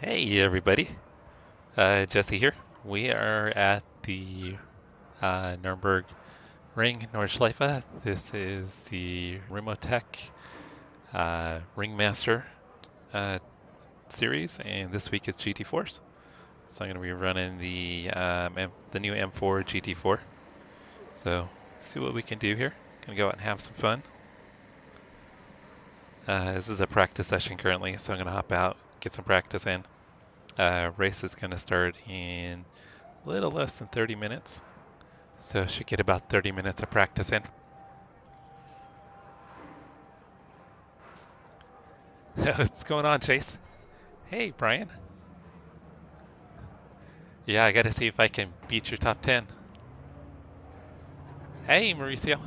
Hey everybody, Jesse here. We are at the Nurburgring Nordschleife. This is the Ricmotech Ring Meister Series, and this week is GT4s. So I'm going to be running the new M4 GT4. So see what we can do here. Gonna go out and have some fun. This is a practice session currently, so I'm going to hop out, get some practice in. Race is going to start in a little less than 30 minutes. So should get about 30 minutes of practice in. What's going on, Chase? Hey, Brian. Yeah, I gotta see if I can beat your top 10. Hey, Mauricio.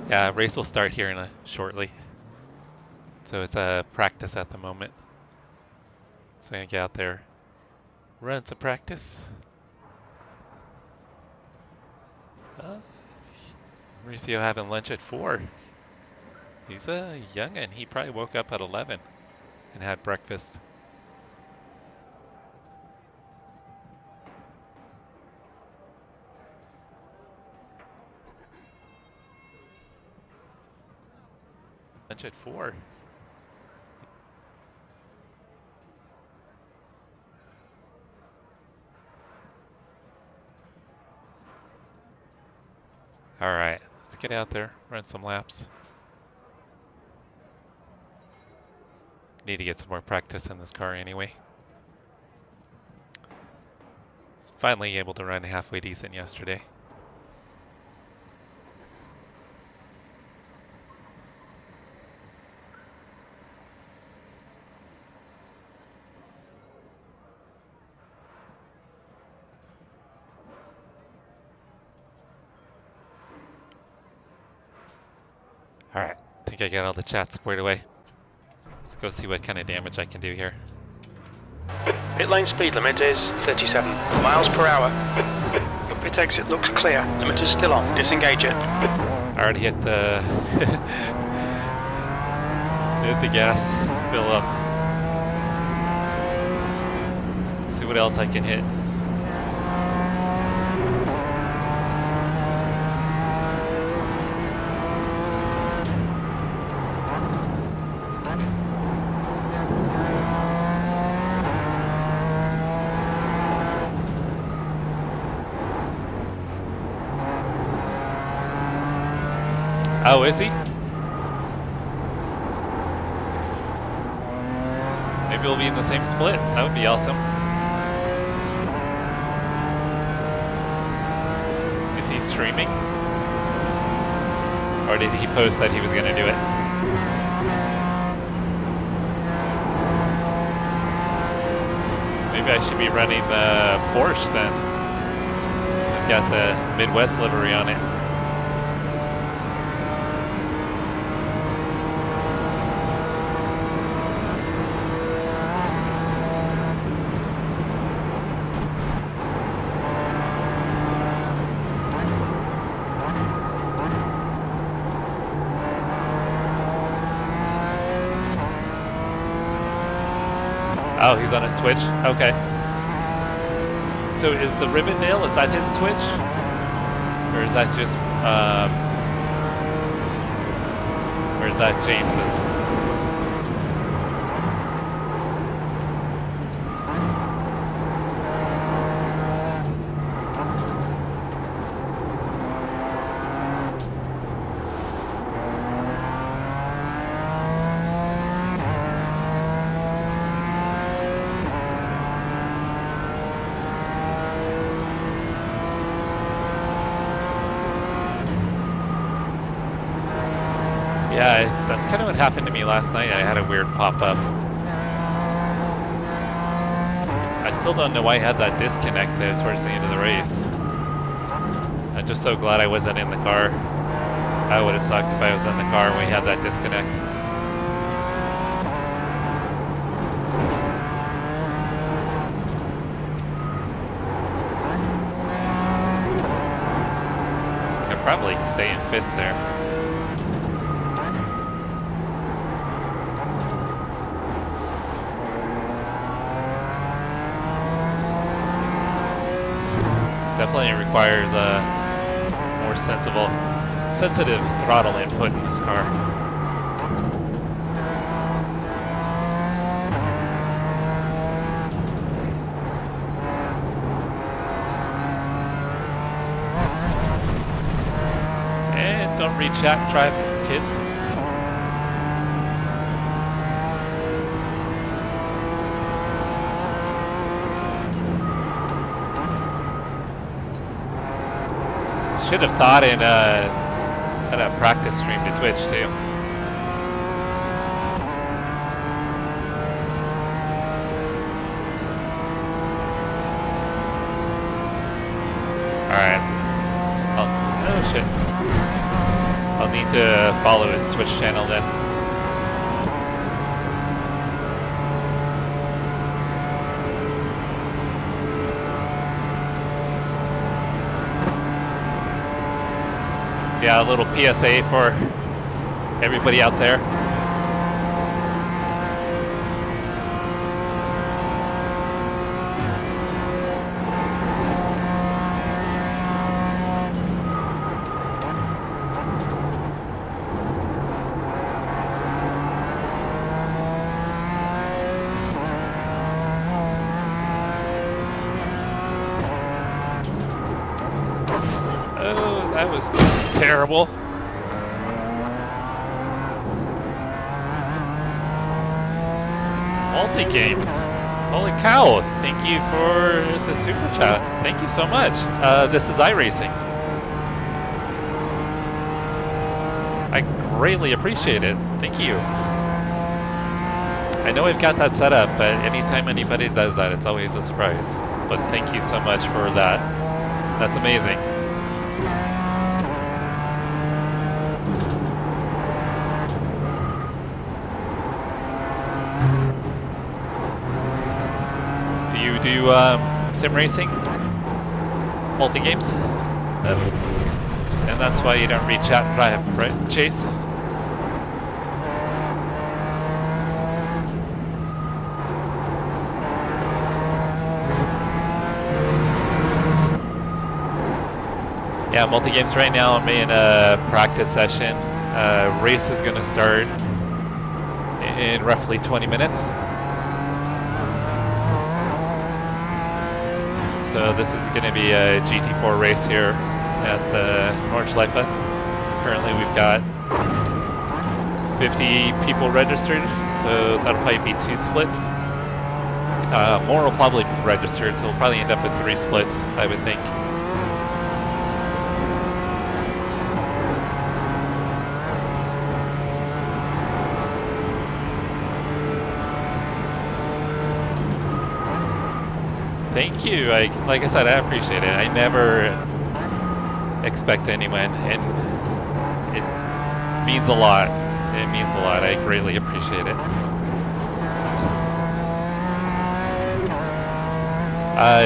Yeah, race will start here in shortly. So it's a practice at the moment. So I'm gonna get out there, run some practice. Mauricio having lunch at 4. He's a youngin'. He probably woke up at 11 and had breakfast. Lunch at 4. All right, let's get out there, run some laps. Need to get some more practice in this car anyway. Was finally able to run halfway decent yesterday. All right, I think I got all the chat squared away. Let's go see what kind of damage I can do here. Pit lane speed limit is 37 miles per hour. Your pit exit looks clear. Limiter's still on. Disengage it. I already hit the hit the gas, fill up. See what else I can hit. Oh, is he? Maybe we'll be in the same split. That would be awesome. Is he streaming? Or did he post that he was going to do it? Maybe I should be running the Porsche then. I've got the Midwest livery on it. Oh, he's on his Twitch? Okay. So is the Rivendell, is that his Twitch? Or is that just, or is that James's? Yeah, that's kind of what happened to me last night. I had a weird pop-up. I still don't know why I had that disconnect there towards the end of the race. I'm just so glad I wasn't in the car. I would have sucked if I was in the car and we had that disconnect. I could probably stay in 5th there. definitely requires a more sensitive throttle input in this car. And don't reach out and drive, kids. Should have thought in had a practice stream to Twitch too. Alright. Oh shit. I'll need to follow his Twitch channel then. Yeah, a little PSA for everybody out there. Oh, that was terrible. Multi-games. Holy cow. Thank you for the super chat. Thank you so much. This is iRacing. I greatly appreciate it. Thank you. I know we've got that set up, but anytime anybody does that, it's always a surprise. But thank you so much for that. That's amazing. Do sim racing, multi games, and that's why you don't read chat and drive, right, Chase? Yeah, multi games right now. I'm in a practice session. Race is going to start in roughly 20 minutes. So this is going to be a GT4 race here at the Nordschleife. Currently we've got 50 people registered, so that'll probably be 2 splits. More will probably be registered, so we'll probably end up with 3 splits, I would think. Thank you. Like I said, I appreciate it. I never expect anyone, and it means a lot. It means a lot. I greatly appreciate it.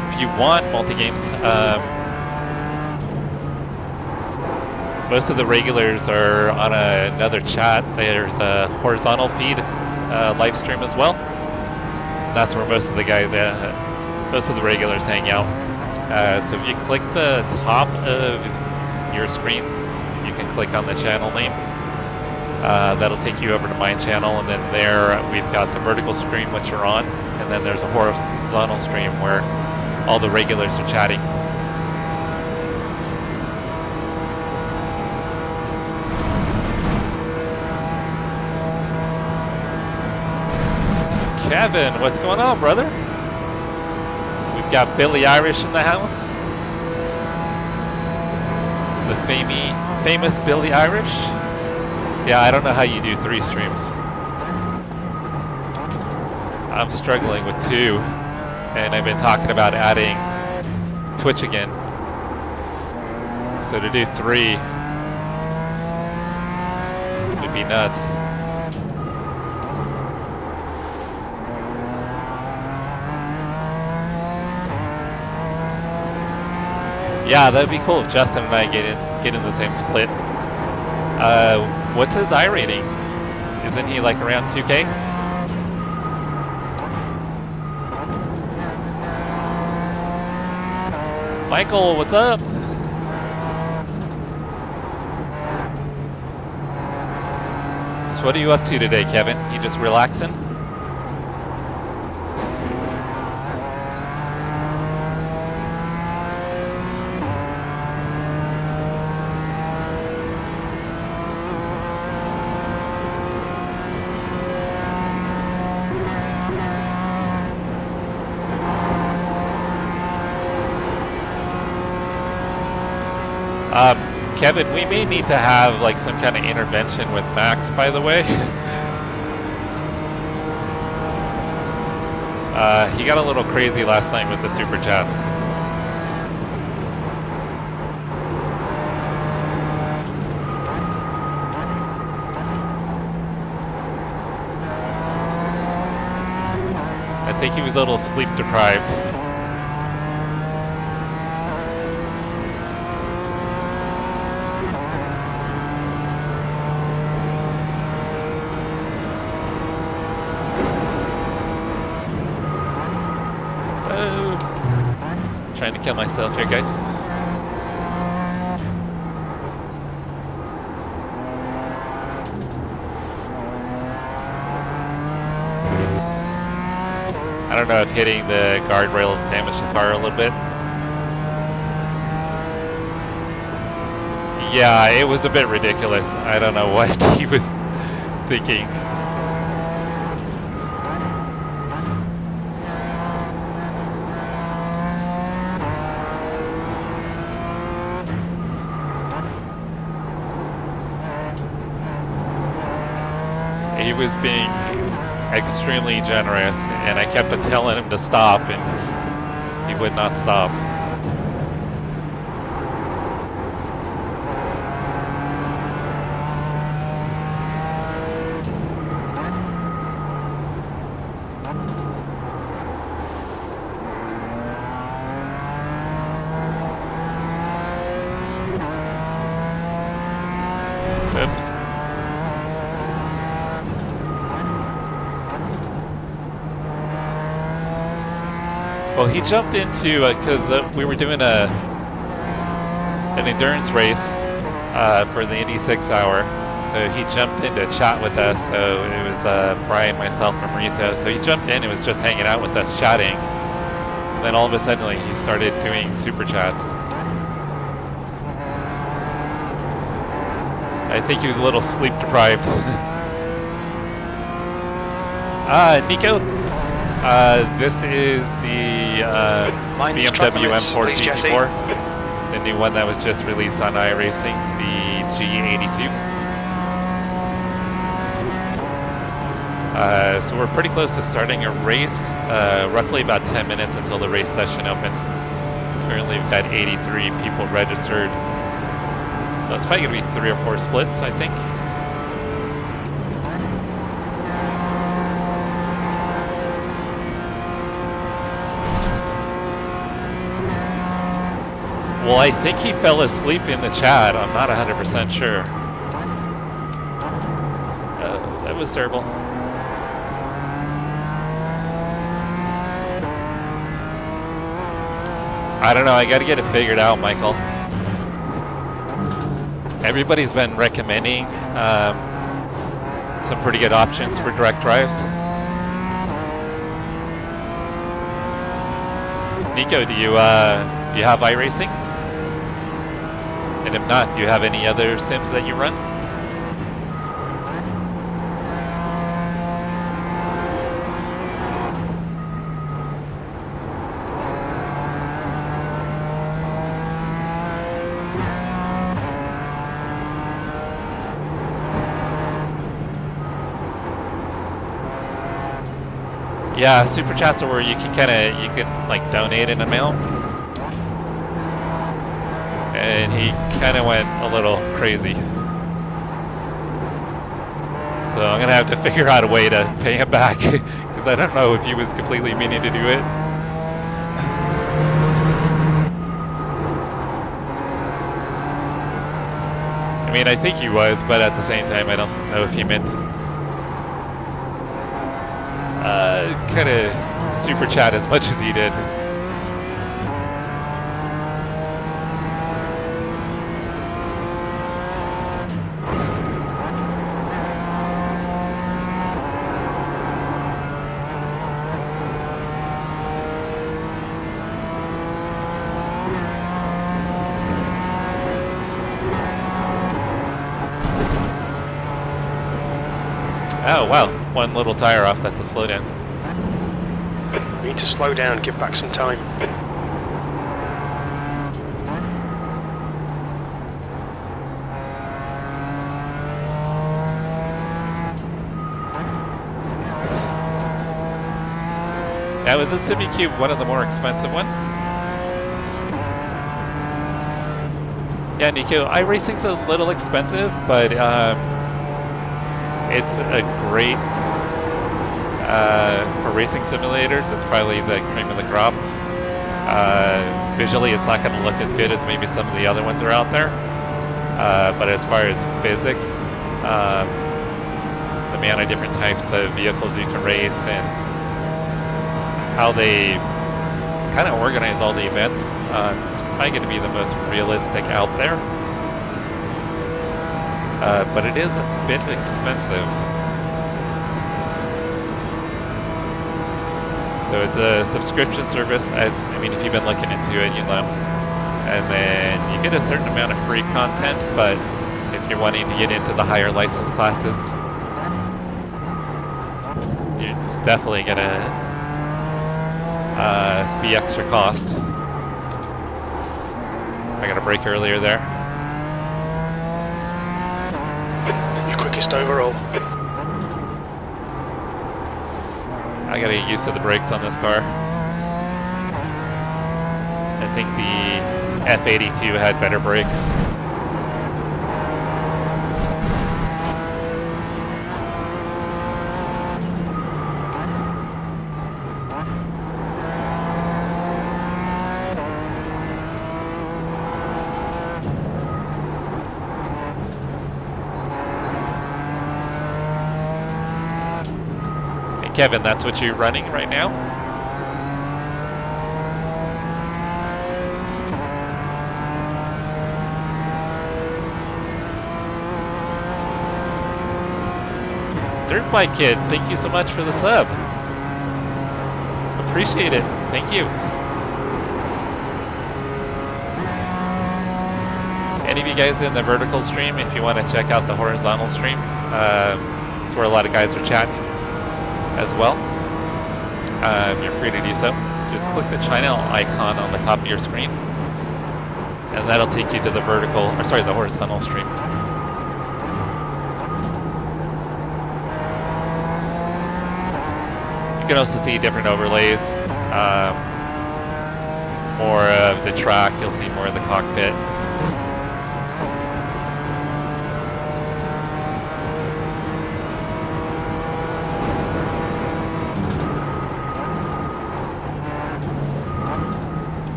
If you want multi-games, most of the regulars are on another chat. There's a horizontal feed live stream as well. That's where most of the guys most of the regulars hang out. So if you click the top of your screen, you can click on the channel name. That'll take you over to my channel, and then there we've got the vertical screen which you're on, and then there's a horizontal stream where all the regulars are chatting. Kevin, what's going on, brother? We've got Billy Irish in the house. The famous Billy Irish. Yeah, I don't know how you do 3 streams. I'm struggling with 2, and I've been talking about adding Twitch again. So to do 3 would be nuts. Yeah, that'd be cool if Justin and I get in the same split. What's his I rating? Isn't he like around 2K? Michael, what's up? So what are you up to today, Kevin? You just relaxing? Kevin, we may need to have like some kind of intervention with Max, by the way. He got a little crazy last night with the super chats. I think he was a little sleep deprived. Trying to kill myself here, guys. I don't know if hitting the guardrails damaged the car a little bit. Yeah, it was a bit ridiculous. I don't know what he was thinking. He was being extremely generous, and I kept telling him to stop, and he would not stop. Well, he jumped into, because we were doing an endurance race for the Indy 6 hour, so he jumped in to chat with us. So it was Brian, myself, and Mauricio. So he jumped in and was just hanging out with us, chatting. And then all of a sudden, like, he started doing super chats. I think he was a little sleep deprived. Nico, this is the BMW M4 GT4, the new one that was just released on iRacing, the G82. So we're pretty close to starting a race, roughly about 10 minutes until the race session opens. Currently we've got 83 people registered. So it's probably going to be 3 or 4 splits, I think. Well, I think he fell asleep in the chat. I'm not 100% sure. That was terrible. I don't know. I got to get it figured out, Michael. Everybody's been recommending some pretty good options for direct drives. Nico, do you have iRacing? And if not, do you have any other sims that you run? Yeah, super chats are where you can like donate in the mail. And he kind of went a little crazy. So I'm gonna have to figure out a way to pay him back because I don't know if he was completely meaning to do it. I mean, I think he was, but at the same time, I don't know if he meant kind of super chat as much as he did. Oh wow, one little tire off, that's a slowdown. We need to slow down, give back some time. Now is the SimiCube one of the more expensive ones? Yeah, Nico, iRacing's a little expensive, but it's a great, for racing simulators, it's probably the cream of the crop. Visually, it's not going to look as good as maybe some of the other ones are out there. But as far as physics, the amount of different types of vehicles you can race and how they kind of organize all the events, it's probably going to be the most realistic out there. But it is a bit expensive. So it's a subscription service, if you've been looking into it, you know. And then you get a certain amount of free content, but if you're wanting to get into the higher license classes, it's definitely going to be extra cost. I got a break earlier there. Your quickest overall. I gotta get used to the brakes on this car. I think the F82 had better brakes. Kevin, that's what you're running right now? Dirt Bike Kid, thank you so much for the sub. Appreciate it. Thank you. Any of you guys in the vertical stream, if you want to check out the horizontal stream, it's where a lot of guys are chatting as well. You're free to do so. Just click the channel icon on the top of your screen, and that'll take you to the the horizontal stream. You can also see different overlays, more of the track, you'll see more of the cockpit.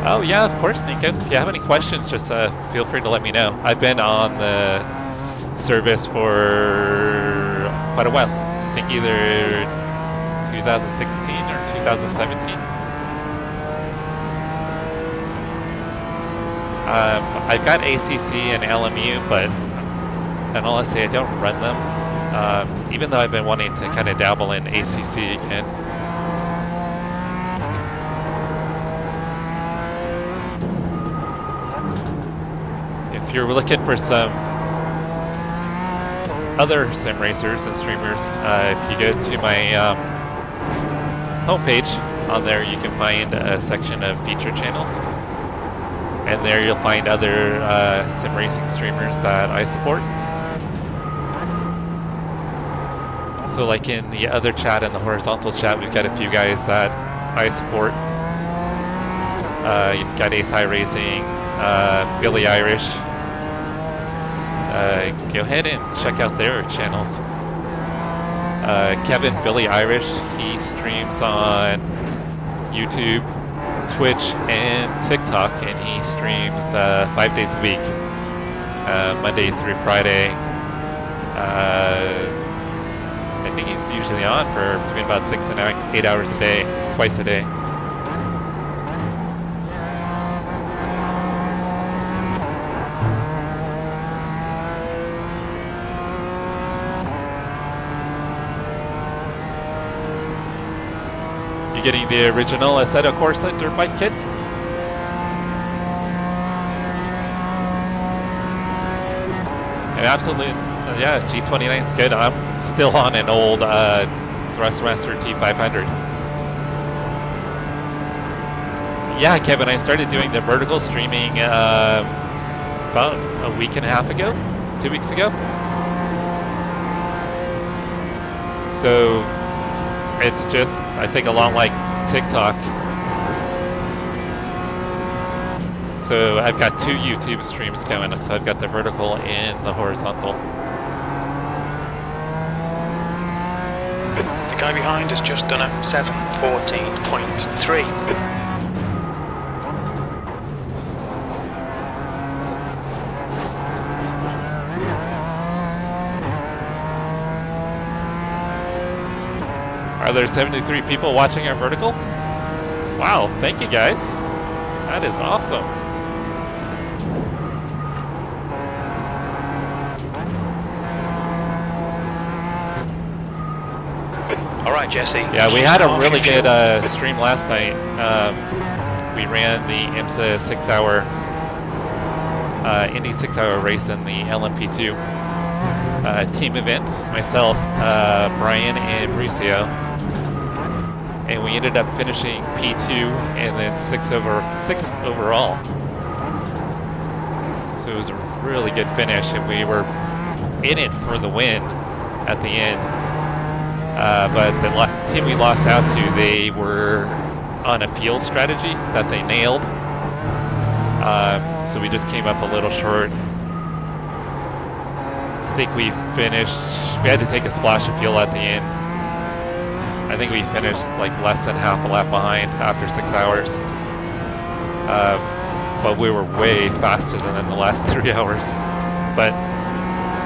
Oh yeah, of course, Nico. If you have any questions, just feel free to let me know. I've been on the service for quite a while. I think either 2016 or 2017. I've got ACC and LMU, but and honestly, I don't run them. Even though I've been wanting to kind of dabble in ACC again. If you're looking for some other sim racers and streamers, if you go to my homepage, on there you can find a section of featured channels, and there you'll find other sim racing streamers that I support. So like in the other chat, in the horizontal chat, we've got a few guys that I support. You've got Ace iRacing, Billy Irish. Go ahead and check out their channels. Kevin Billy Irish, he streams on YouTube, Twitch, and TikTok, and he streams 5 days a week, Monday through Friday. I think he's usually on for between about 6 and 8 hours a day, twice a day. Getting the original Assetto Corsa dirt bike kit. And absolutely, Yeah, G29 is good. I'm still on an old Thrustmaster T500. Yeah, Kevin, I started doing the vertical streaming about a week and a half ago, 2 weeks ago. So it's just, I think, a lot like TikTok. So I've got 2 YouTube streams going. So I've got the vertical and the horizontal. The guy behind has just done a 7:14.3. Are there 73 people watching our vertical? Wow, thank you guys. That is awesome. All right, Jesse. Yeah, we had a really good stream last night. We ran the IMSA 6-hour, Indy 6-hour race in the LMP2 team event. Myself, Brian, and Mauricio. And we ended up finishing P2 and then 6 overall. So it was a really good finish, and we were in it for the win at the end. But the team we lost out to, they were on a fuel strategy that they nailed. So we just came up a little short. I think we had to take a splash of fuel at the end. I think we finished like less than half a lap behind after 6 hours. But we were way faster than in the last 3 hours. But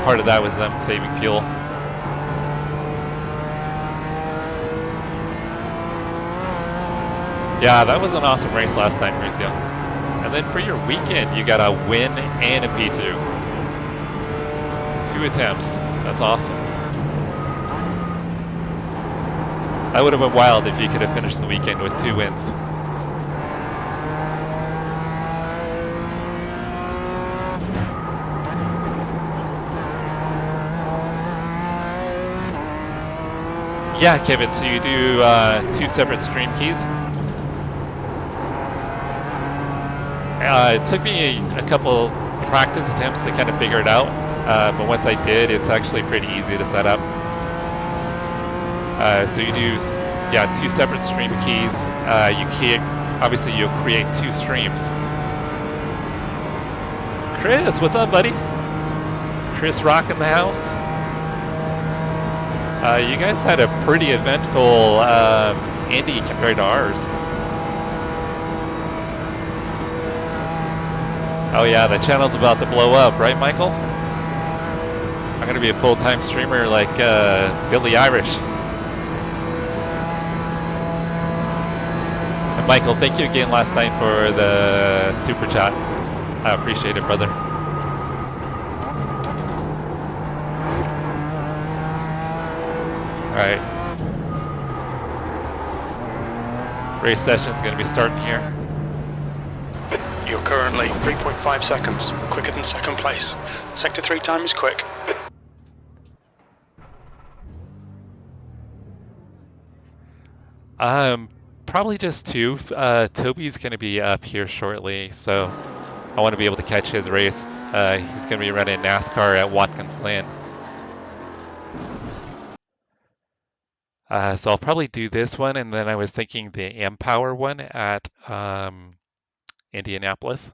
part of that was them saving fuel. Yeah, that was an awesome race last time, Mauricio. And then for your weekend, you got a win and a P2. 2 attempts. That's awesome. That would have been wild if you could have finished the weekend with 2 wins. Yeah, Kevin, so you do 2 separate stream keys. It took me a couple practice attempts to kind of figure it out, but once I did, it's actually pretty easy to set up. So you do, 2 separate stream keys. Obviously you'll create 2 streams. Chris, what's up, buddy? Chris Rock in the house. You guys had a pretty eventful Indy compared to ours. Oh yeah, the channel's about to blow up, right, Michael? I'm gonna be a full-time streamer like Billy Irish. And Michael, thank you again last night for the super chat. I appreciate it, brother. All right. Race session's gonna be starting here. You're currently 3.5 seconds quicker than second place. Sector 3 time is quick. Probably just 2. Toby's going to be up here shortly, so I want to be able to catch his race. He's going to be running NASCAR at Watkins Glen. So I'll probably do this one, and then I was thinking the M-Power one at Indianapolis.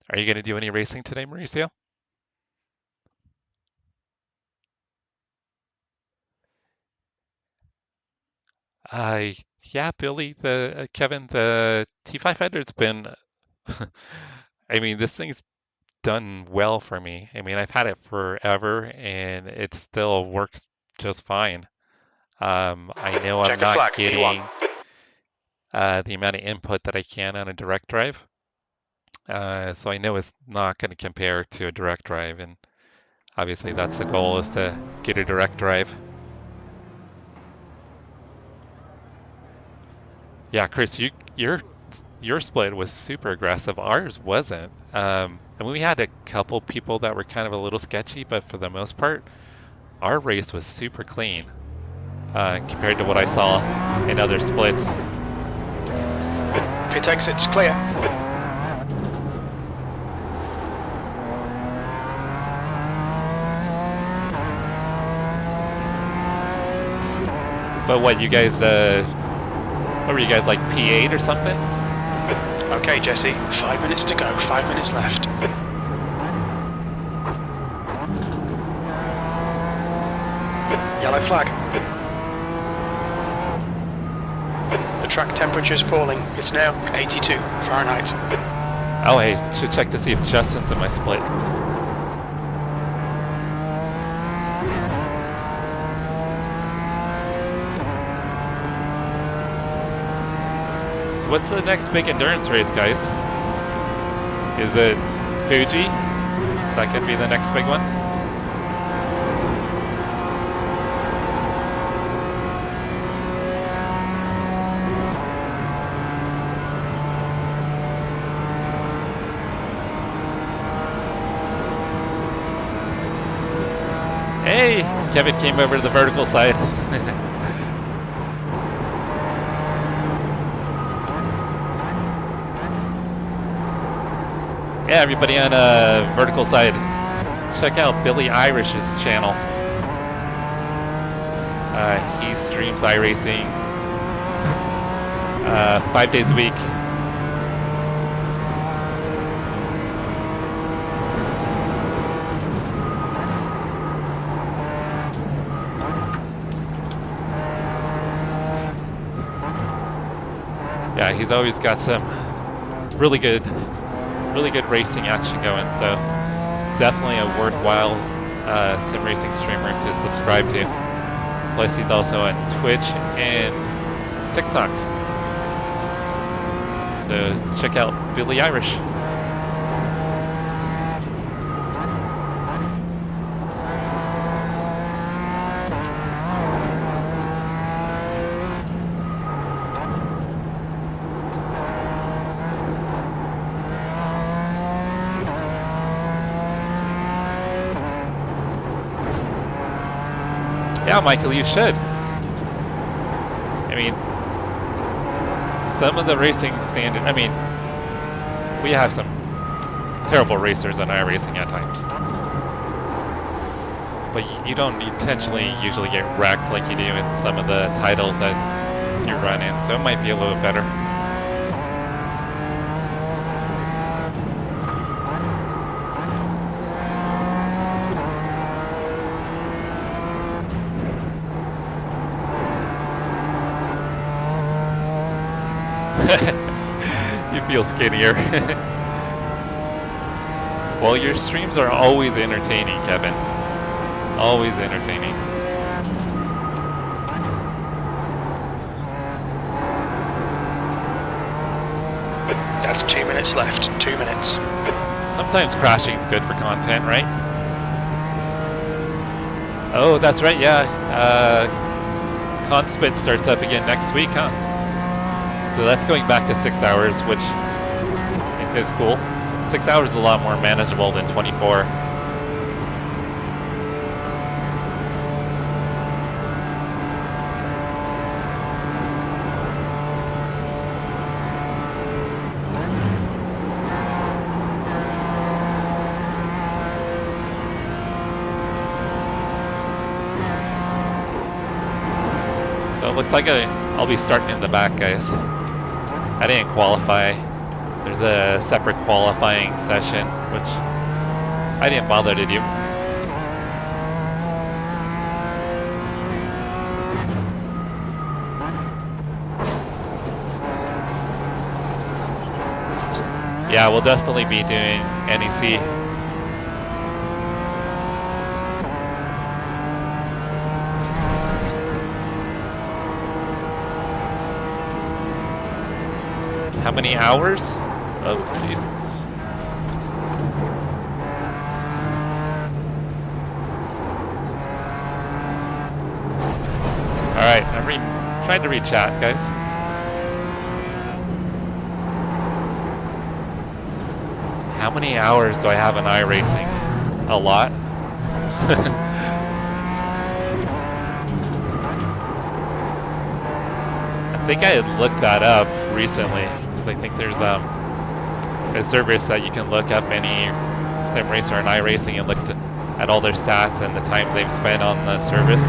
Are you going to do any racing today, Mauricio? Yeah, Billy, Kevin, the T500's been, I mean, this thing's done well for me. I mean, I've had it forever and it still works just fine. I know I'm not getting the amount of input that I can on a direct drive. So I know it's not going to compare to a direct drive, and obviously that's the goal, is to get a direct drive. Yeah, Chris, your split was super aggressive. Ours wasn't. I mean, we had a couple people that were kind of a little sketchy, but for the most part, our race was super clean compared to what I saw in other splits. Pit exit's clear. But what, you guys, what were you guys, like P8 or something? Okay, Jesse, 5 minutes to go, 5 minutes left. Yellow flag. The track temperature's falling. It's now 82 Fahrenheit. Oh, hey, should check to see if Justin's in my split. So what's the next big endurance race, guys? Is it Fuji? Is that gonna be the next big one? Hey, Kevin came over to the vertical side. Yeah, everybody on vertical side, check out Billy Irish's channel. He streams iRacing 5 days a week. Yeah, he's always got some really good racing action going, so definitely a worthwhile sim racing streamer to subscribe to. Plus he's also on Twitch and TikTok. So check out Billy Irish. Yeah, Michael, you should. I mean, some of the racing standard, I mean, we have some terrible racers on iRacing at times. But you don't intentionally usually get wrecked like you do in some of the titles that you run in, so it might be a little bit better. You feel skinnier. Well, your streams are always entertaining, Kevin. Always entertaining. That's 2 minutes left. 2 minutes. Sometimes crashing is good for content, right? Oh, that's right, yeah. Conspit starts up again next week, huh? So that's going back to 6 hours, which is cool. 6 hours is a lot more manageable than 24. So it looks like I'll be starting in the back, guys. I didn't qualify. There's a separate qualifying session, which I didn't bother to do. Yeah, we'll definitely be doing NEC. How many hours? Oh, jeez. Trying to read chat, guys. How many hours do I have in iRacing? A lot. I think I had looked that up recently because I think there's a service that you can look up any sim racer and iRacing and look at all their stats and the time they've spent on the service.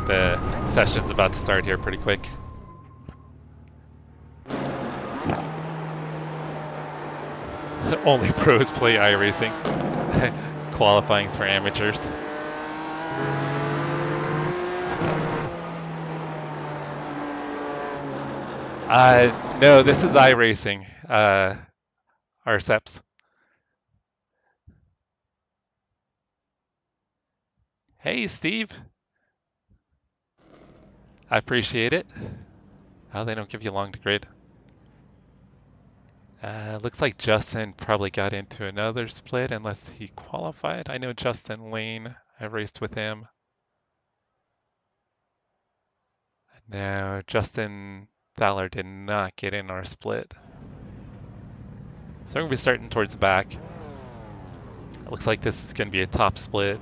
The session's about to start here pretty quick. Only pros play iRacing. Qualifying's for amateurs. No, this is iRacing. RSEPs. Hey, Steve. I appreciate it. Oh, they don't give you long to grid. Looks like Justin probably got into another split unless he qualified. I know Justin Lane. I raced with him. No, Justin Thaler did not get in our split. So I'm going to be starting towards the back. It looks like this is going to be a top split.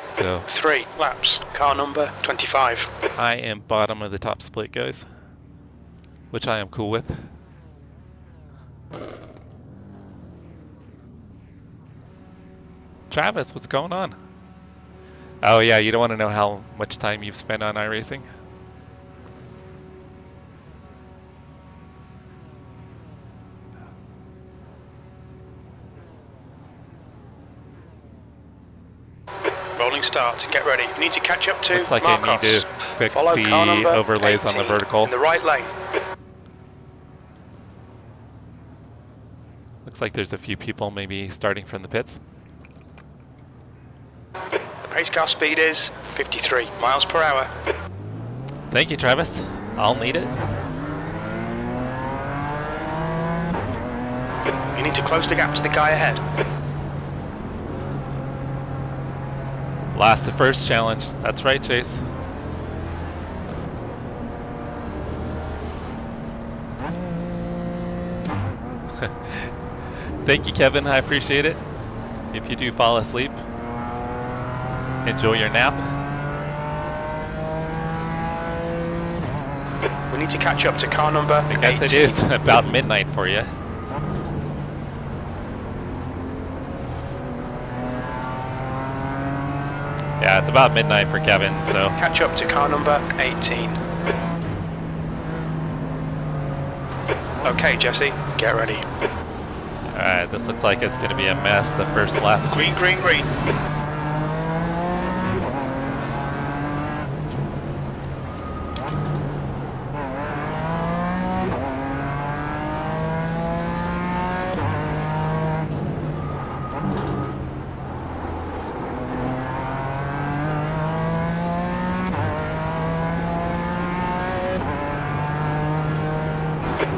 So 3 laps, car number 25. I am bottom of the top split, guys, which I am cool with. Travis, what's going on? Oh yeah, you don't want to know how much time you've spent on iRacing? Rolling start, get ready. You need to catch up to Looks like Marcos. I need to fix Follow car the number overlays 18 on the vertical. in the right lane. Looks like there's a few people maybe starting from the pits. The pace car speed is 53 miles per hour. Thank you, Travis. I'll need it. You need to close the gap to the guy ahead. Last to first challenge. That's right, Chase. Thank you, Kevin. I appreciate it. If you do fall asleep, enjoy your nap. We need to catch up to car number 18. I guess it is about midnight for you. Yeah, it's about midnight for Kevin, so. Catch up to car number 18. Okay, Jesse, get ready. Alright, this looks like it's going to be a mess the first lap. Green, green, green.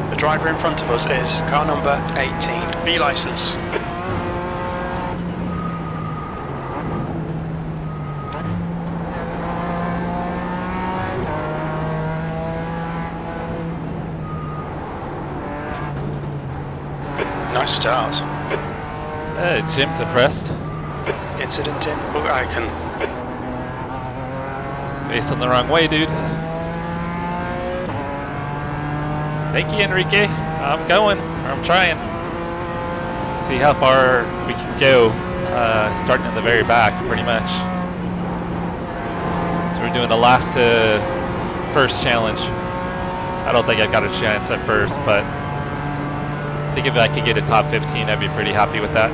The driver in front of us is car number 18. B license. Nice start. Jim's impressed. Incident in book icon. Facing the wrong way, dude. Thank you, Enrique. I'm going, or I'm trying. See how far we can go, starting in the very back, pretty much. So we're doing the last first challenge. I don't think I got a chance at first, but I think if I could get a top 15, I'd be pretty happy with that.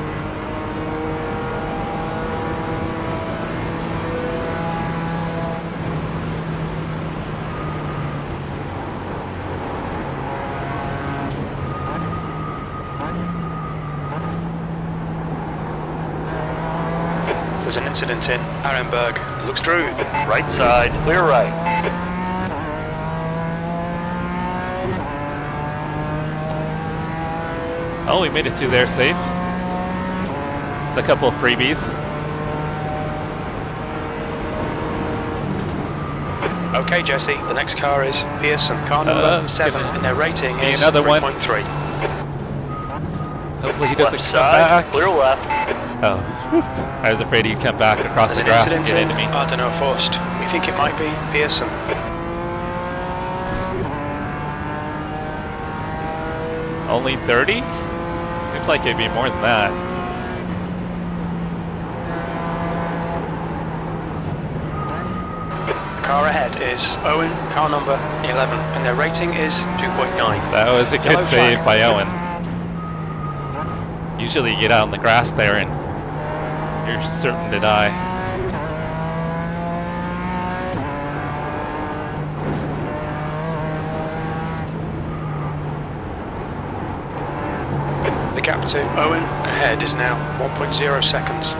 There's an incident in Arenberg. Looks through. Right side, clear right. Oh, we made it through there safe. It's a couple of freebies. Okay, Jesse, the next car is Pearson, car number 7, and their rating is another 3.3. Hopefully he doesn't Left come side, back. clear left. Oh, I was afraid he'd come back across There's the an grass and incident get in into me. Ardeno Forst. We think it might be Pearson. Only 30? Seems like it'd be more than that. Car ahead is Owen, car number 11, and their rating is 2.9. That was a good Yellow save flag. by Owen. Usually you get out on the grass there and you're certain to die. The gap to Owen ahead is now 1.0 seconds.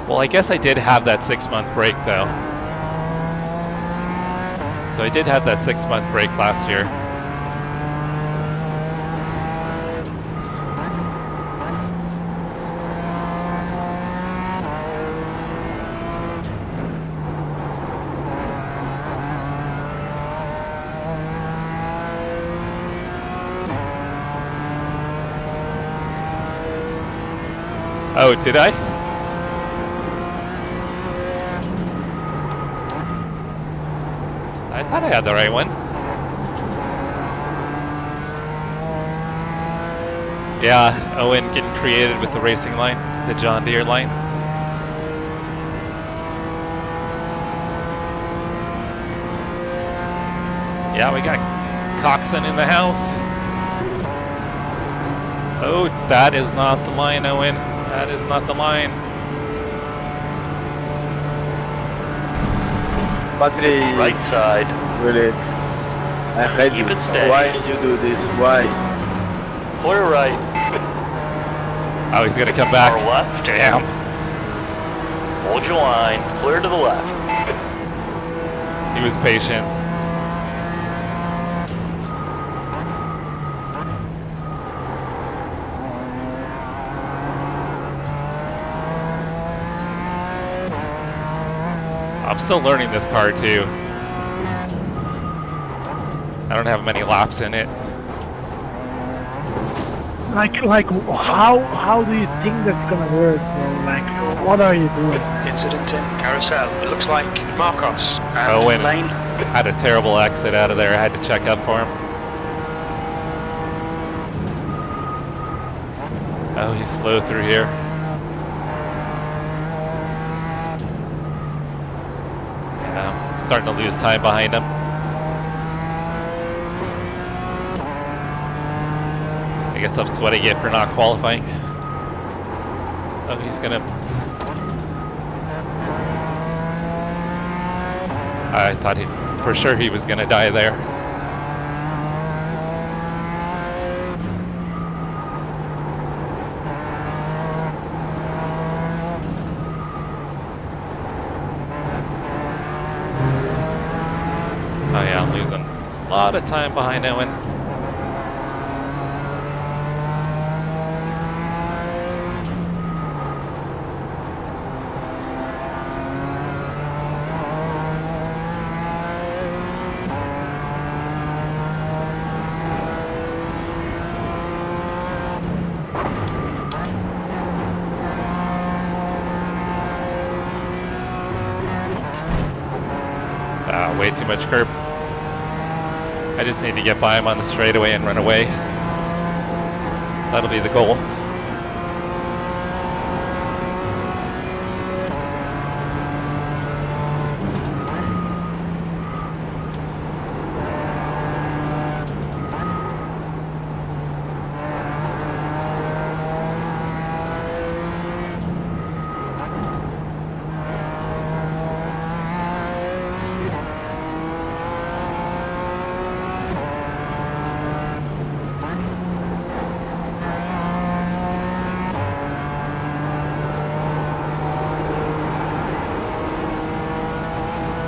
Well, I guess I did have that 6-month break though. So I did have that 6-month break last year. Oh, did I? I thought I had the right one. Yeah, Owen getting created with the racing line, the John Deere line. Yeah, we got Coxon in the house. Oh, that is not the line, Owen. That is not the line. Battery. Right side. Really. I hate Keep you. it steady. Why you do this? Why? Clear right. Oh, he's gonna come back. Or left. Damn. Hold your line. Clear to the left. He was patient. I'm still learning this car too. I don't have many laps in it. Like how do you think that's gonna work, bro? Like, what are you doing? Incident in Carousel. It looks like Marcos and Owen Lane. had a terrible exit out of there. I had to check up for him. Oh, he's slow through here. Yeah, I'm starting to lose time behind him. I guess that's what I get for not qualifying. Oh, he's gonna... I thought for sure he was gonna die there. Oh yeah, I'm losing a lot of time behind Owen. Way too much curb. I just need to get by him on the straightaway and run away. That'll be the goal.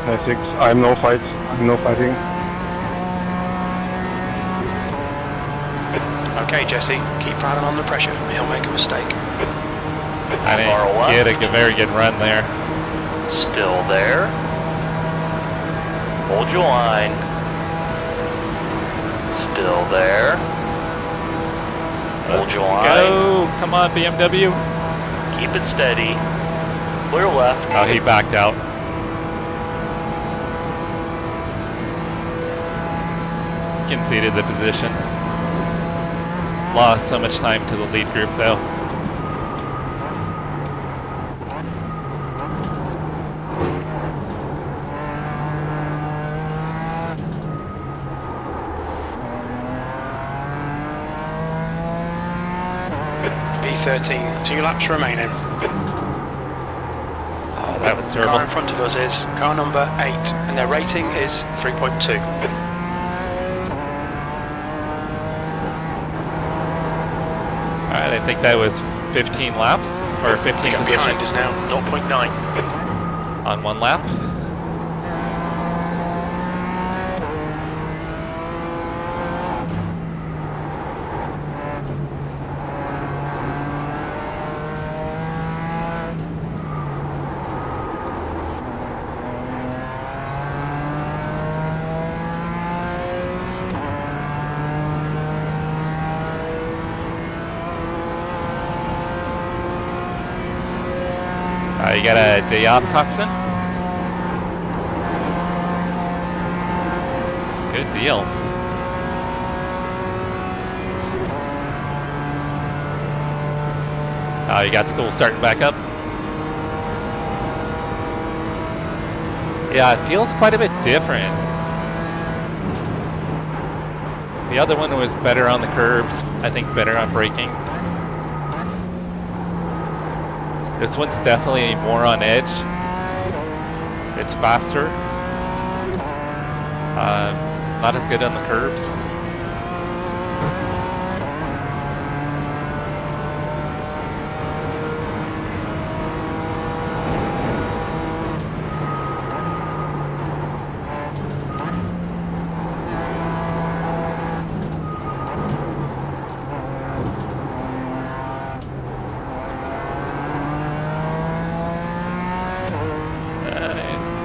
I think I'm no fighting. Okay, Jesse, keep riding under pressure. He'll make a mistake. I didn't get a very good run there. Still there. Hold your line. Still there. Hold your line. Go! Come on, BMW. Keep it steady. Clear left. Oh, he backed out. Conceded the position. Lost so much time to the lead group though. V13, 2 laps remaining. That was terrible. Car in front of us is car number 8, and their rating is 3.2. Alright, I think that was 15 laps, or 15 Gap behind positions is now 0.9. on one lap. You got a day off, Coxon? Good deal. Oh, you got school starting back up? Yeah, it feels quite a bit different. The other one was better on the curbs, I think better on braking. This one's definitely more on edge. It's faster. Not as good on the curbs.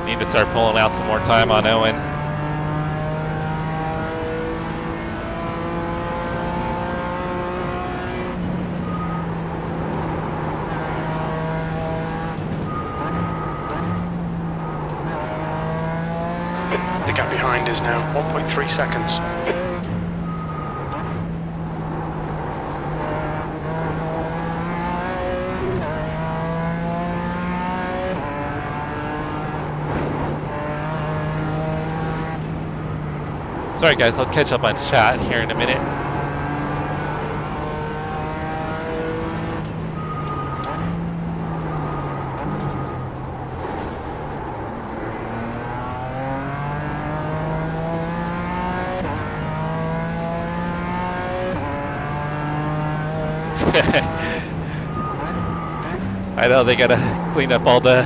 Need to start pulling out some more time on Owen. The gap behind is now 1.3 seconds. Sorry guys, I'll catch up on chat here in a minute. I know they gotta clean up all the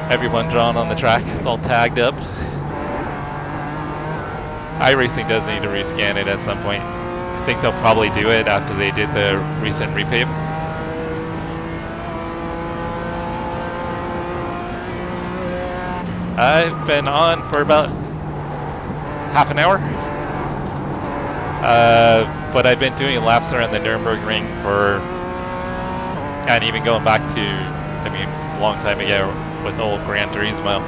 everyone drawn on the track. It's all tagged up. iRacing does need to rescan it at some point. I think they'll probably do it after they did the recent repave. I've been on for about half an hour. But I've been doing laps around the Nurburgring for, and even going back to, I mean, a long time ago with old Gran Turismo.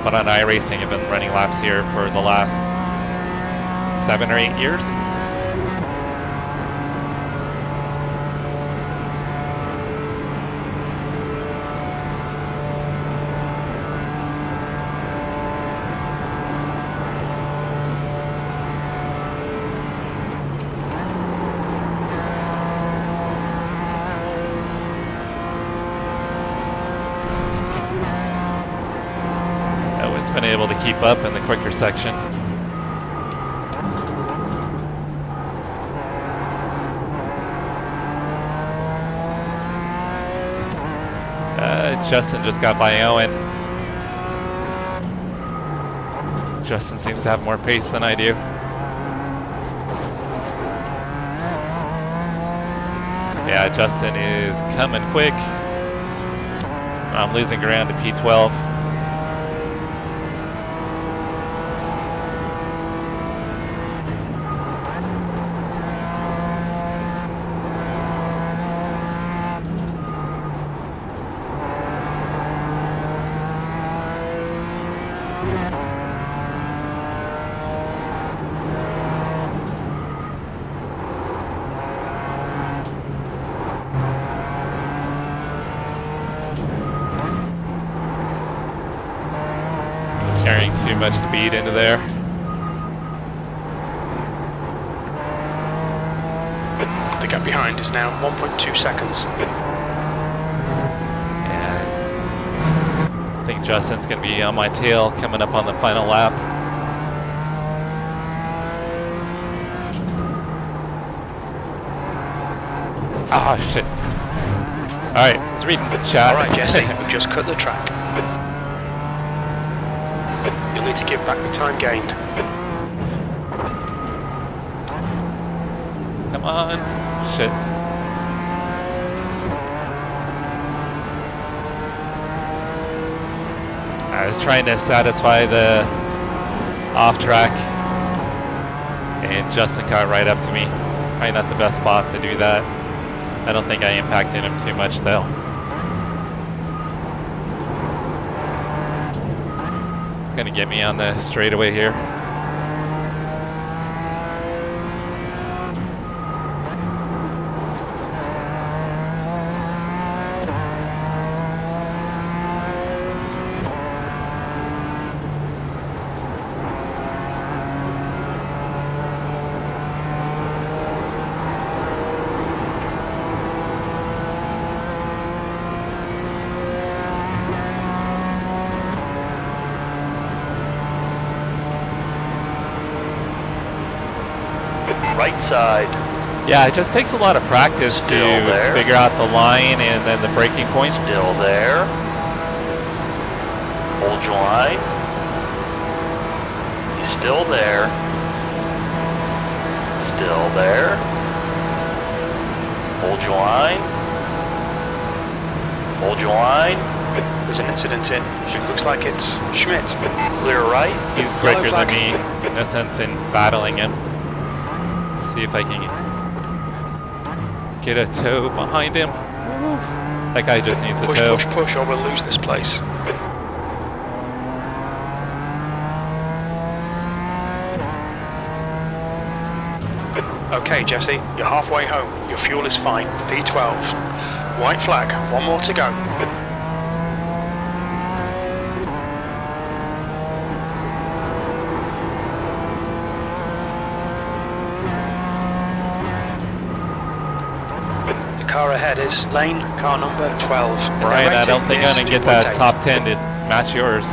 But on iRacing, I've been running laps here for the last 7 or 8 years. Been able to keep up in the quicker section. Justin just got by Owen. Justin seems to have more pace than I do. Yeah, Justin is coming quick. I'm losing ground to P12. Carrying too much speed into there. The gap behind is now 1.2 seconds. And I think Justin's going to be on my tail coming up on the final lap. Ah, shit. Alright, I was reading the chat. Alright, Jesse, we've just cut the track. You'll need to give back the time gained. Come on. Shit. I was trying to satisfy the off track, and Justin got right up to me. Probably not the best spot to do that. I don't think I impacted him too much though. It's gonna get me on the straightaway here. Right side. Yeah, it just takes a lot of practice to Still there. figure out the line and then the braking points. Still there. Hold your line. He's still there. Still there. Hold your line. Hold your line. There's an incident in. It looks like it's Schmidt. Clear right. He's quicker than me, no sense in battling him. See if I can get a tow behind him. That guy just needs a Push, tow. push, push, or we'll lose this place. Okay, Jesse, you're halfway home. Your fuel is fine. P12. White flag. One more to go. The car ahead is lane car number 12. Brian, I don't think I'm going to get that top 10 to match yours.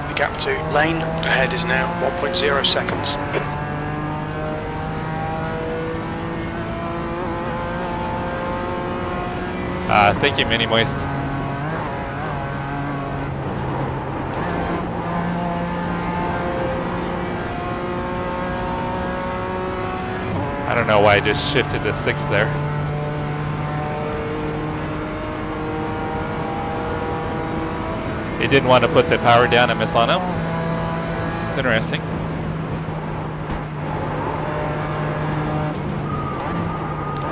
The gap to lane ahead is now 1.0 seconds. Thank you, Mini Moist. I don't know why I just shifted to 6th there. He didn't want to put the power down at Misano. It's interesting.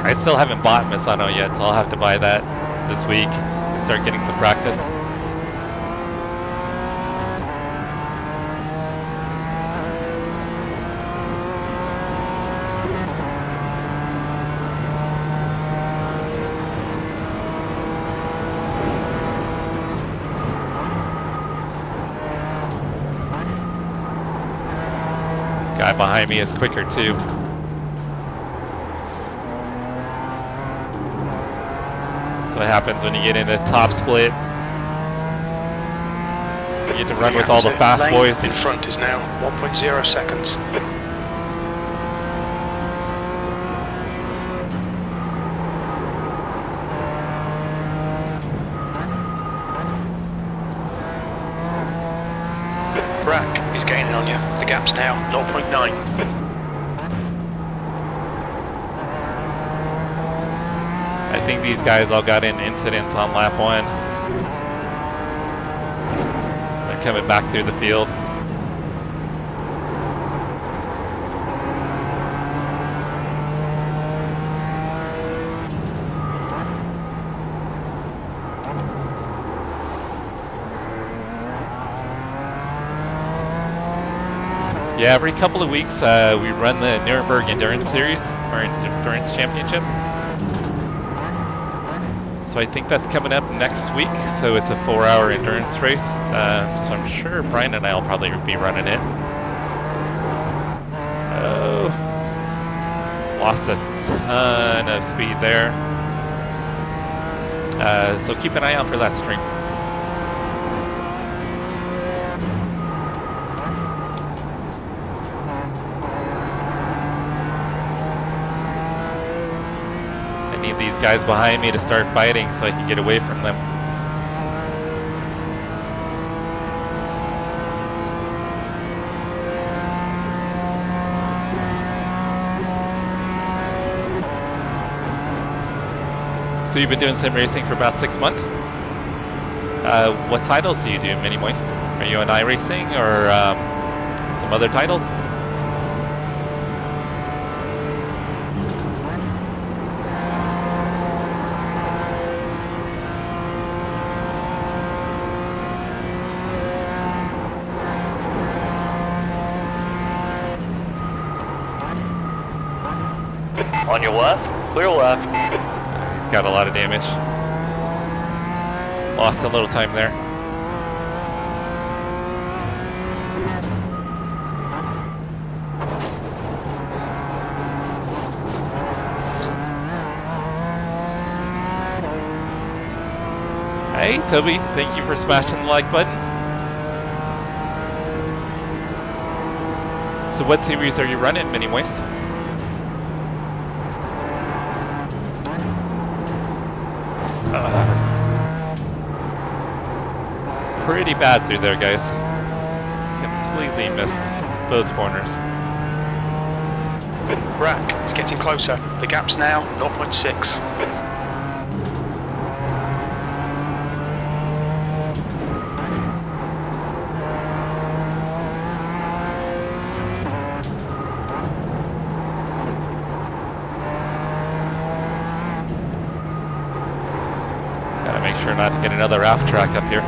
I still haven't bought Misano yet, so I'll have to buy that this week and start getting some practice. Guy behind me is quicker too. That's what happens when you get into top split. You get to run with all the fast boys. In front is now 1.0 seconds. Brack is gaining on you. The gap's now 0.9. I think these guys all got in incidents on lap 1. They're coming back through the field. Yeah, every couple of weeks we run the Nurburgring Endurance Series, or Endurance Championship. So I think that's coming up next week, so it's a 4-hour endurance race. So I'm sure Brian and I will probably be running it. Oh, lost a ton of speed there. So keep an eye out for that string. These guys behind me to start fighting so I can get away from them. So you've been doing sim racing for about 6 months? What titles do you do, Mini Moist? Are you on iRacing or some other titles? On your left, clear left. He's got a lot of damage. Lost a little time there. Hey, Toby, thank you for smashing the like button. So what series are you running, Mini Moist? Pretty bad through there, guys. Completely missed both corners. Brack is getting closer. The gap's now 0.6. Gotta make sure not to get another raft track up here.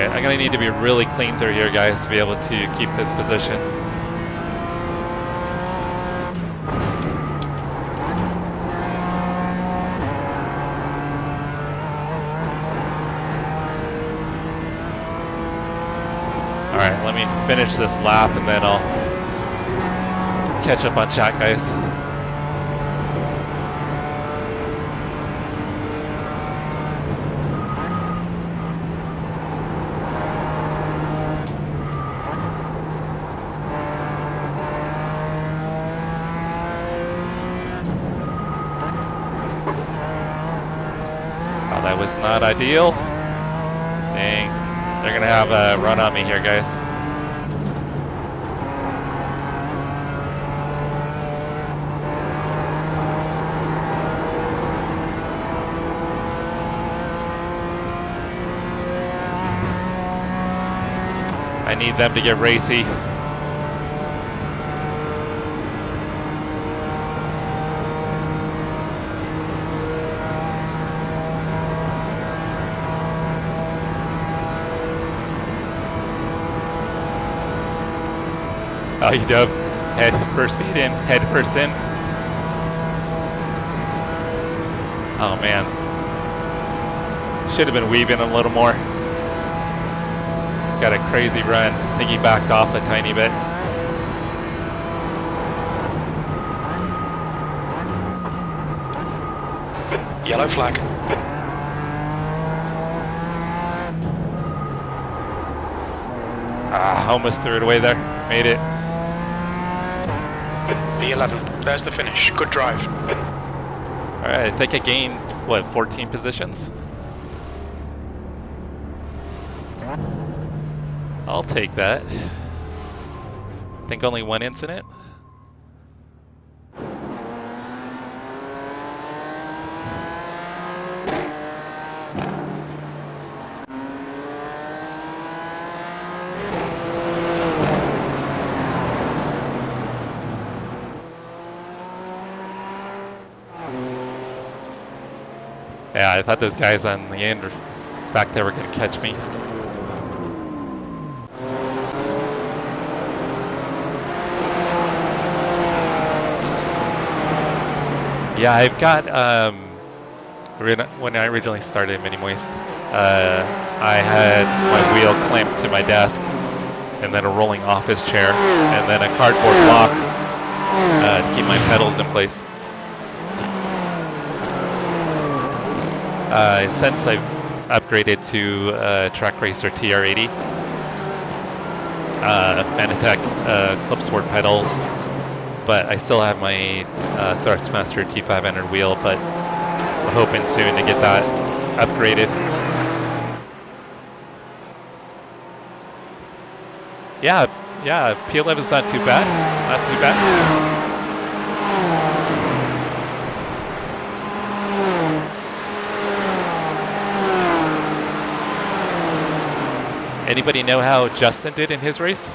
I'm going to need to be really clean through here, guys, to be able to keep this position. Alright, let me finish this lap and then I'll catch up on chat, guys. Not ideal. Dang. They're gonna have a run on me here, guys. I need them to get racy. Oh, you dove head first feet in, head first in. Oh man. Should have been weaving a little more. He's got a crazy run. I think he backed off a tiny bit. Yellow flag. Almost threw it away there. Made it. V11, there's the finish. Good drive. All right, I think I gained, what, 14 positions? I'll take that. I think only one incident. Yeah, I thought those guys on the end back there were going to catch me. Yeah, I've got, when I originally started Mini Moist, I had my wheel clamped to my desk, and then a rolling office chair, and then a cardboard box to keep my pedals in place. Since I've upgraded to Trak Racer TR80, Fanatec ClubSport pedals, but I still have my Thustmaster T500 wheel, but I'm hoping soon to get that upgraded. Yeah, P11's not too bad, not too bad. Anybody know how Justin did in his race?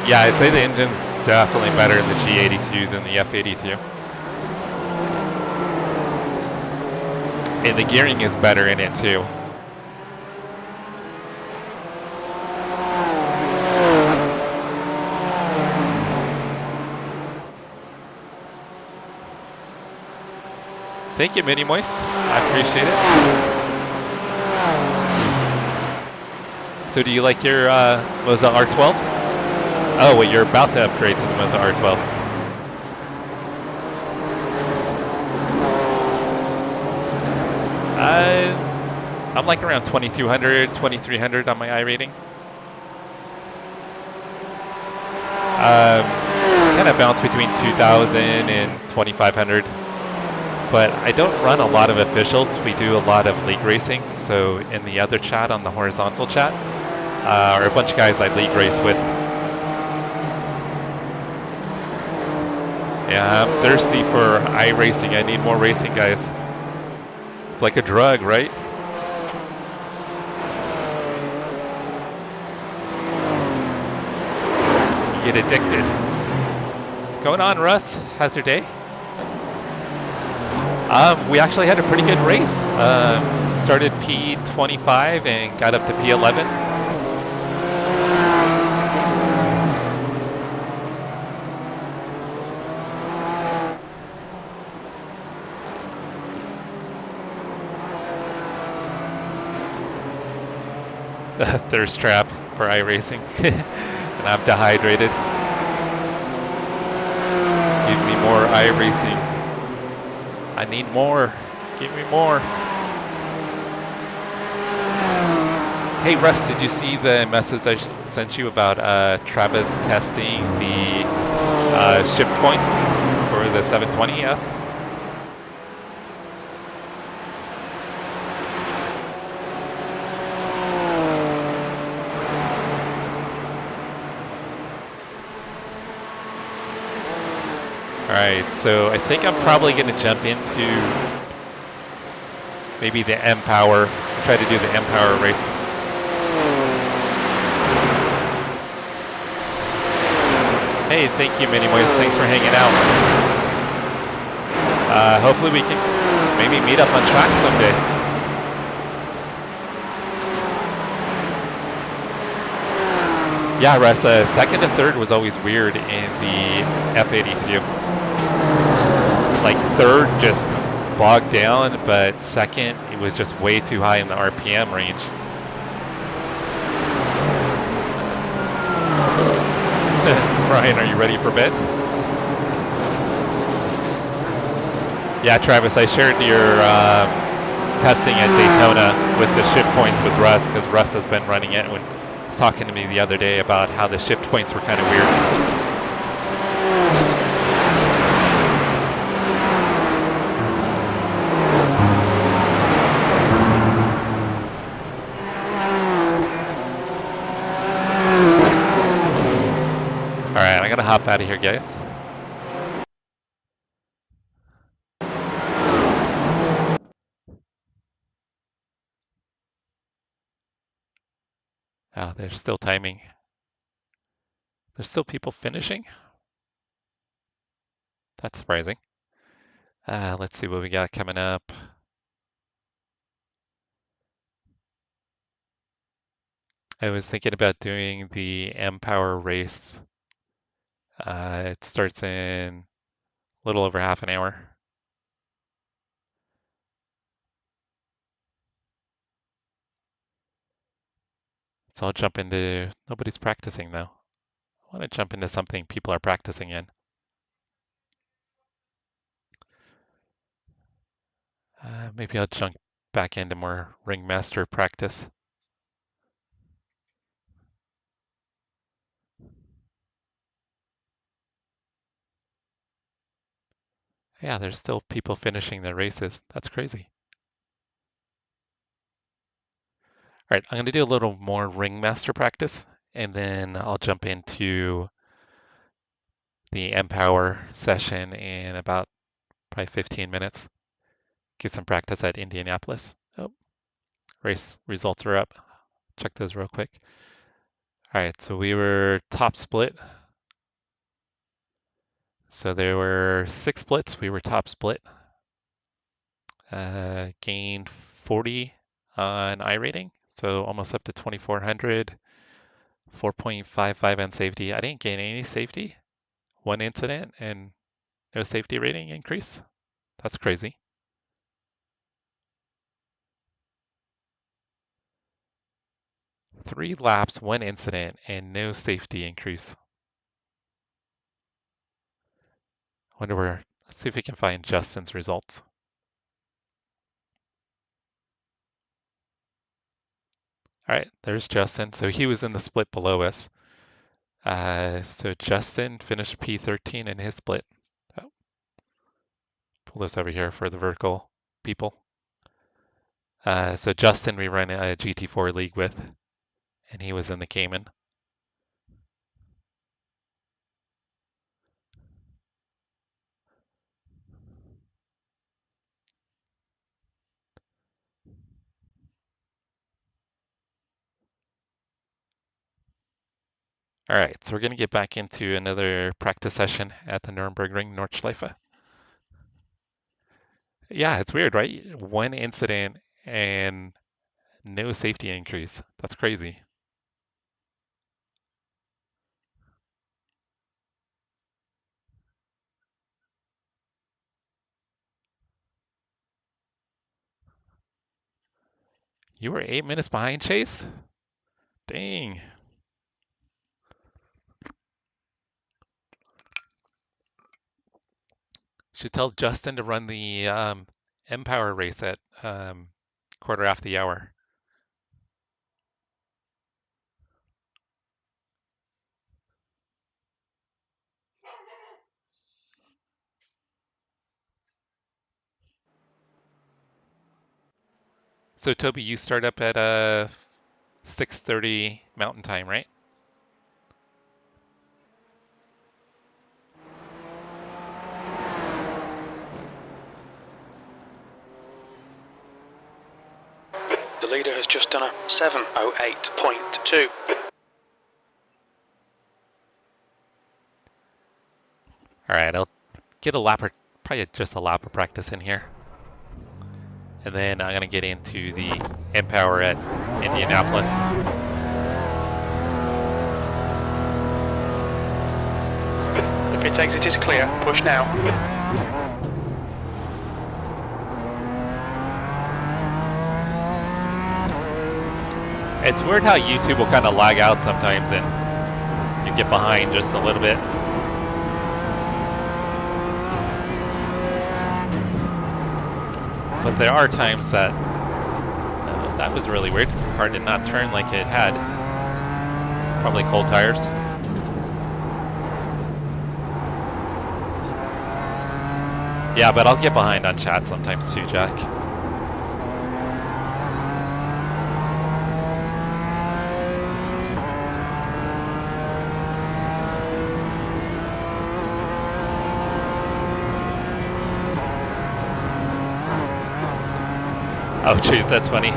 Yeah, I'd say the engine's definitely better in the G82 than the F82. And the gearing is better in it too. Thank you, Mini Moist. I appreciate it. So do you like your Moza R12? Oh, wait, you're about to upgrade to the Moza R12. I'm like around 2200, 2300 on my iRating. Kind of bounce between 2000 and 2500. But I don't run a lot of officials. We do a lot of league racing. So in the other chat, on the horizontal chat, are a bunch of guys I league race with. Yeah, I'm thirsty for iRacing. I need more racing, guys. It's like a drug, right? You get addicted. What's going on, Russ? How's your day? We actually had a pretty good race. Started P25 and got up to P11. Thirst trap for iRacing. And I'm dehydrated. Give me more iRacing. I need more. Give me more. Hey Russ, did you see the message I sent you about Travis testing the ship points for the 720S? Alright, so I think I'm probably going to jump into maybe the M-Power, try to do the M-Power race. Hey, thank you, Mini Moist. Thanks for hanging out. Hopefully we can maybe meet up on track someday. Yeah, Russ, second and third was always weird in the F82. Like third just bogged down, but second it was just way too high in the RPM range. Brian, are you ready for bed? Yeah, Travis, I shared your testing at Daytona with the shift points with Russ, because Russ has been running it when he was talking to me the other day about how the shift points were kind of weird. Alright, I'm gonna hop out of here, guys. Oh, there's still timing. There's still people finishing? That's surprising. Let's see what we got coming up. I was thinking about doing the M-Power race. It starts in a little over half an hour. So I'll jump into, nobody's practicing though. I want to jump into something people are practicing in. Maybe I'll jump back into more Ring Meister practice. Yeah, there's still people finishing their races. That's crazy. All right, I'm going to do a little more Ring Master practice, and then I'll jump into the M-Power session in about probably 15 minutes. Get some practice at Indianapolis. Oh, race results are up. Check those real quick. All right, so we were top split. So there were 6 splits. We were top split. Gained 40 on iRating, so almost up to 2400. 4.55 on safety. I didn't gain any safety. 1 incident and no safety rating increase. That's crazy. Three laps, 1 incident, and no safety increase. Wonder where, let's see if we can find Justin's results. All right, there's Justin. So he was in the split below us. So Justin finished P13 in his split. Oh, pull this over here for the vertical people. So Justin, we run a GT4 league with, and he was in the Cayman. All right, so we're going to get back into another practice session at the Nurburgring Nordschleife. Yeah, it's weird, right? 1 incident and no safety increase. That's crazy. You were 8 minutes behind Chase? Dang. Should tell Justin to run the M-Power race at quarter after the hour. So Toby, you start up at 6:30 Mountain Time, right? The leader has just done a 7:08.2. All right, I'll get a lap, or probably just a lap of practice in here. And then I'm going to get into the M-Power at Indianapolis. The pit exit is clear. Push now. It's weird how YouTube will kind of lag out sometimes and you get behind just a little bit. But there are times that that was really weird. The car did not turn like it had. Probably cold tires. Yeah, but I'll get behind on chat sometimes too, Jack. Oh, jeez, that's funny.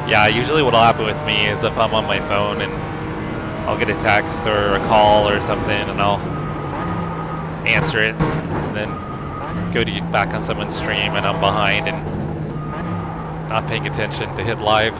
Yeah, usually what'll happen with me is if I'm on my phone and I'll get a text or a call or something and I'll answer it and then go to get back on someone's stream and I'm behind and not paying attention to hit live.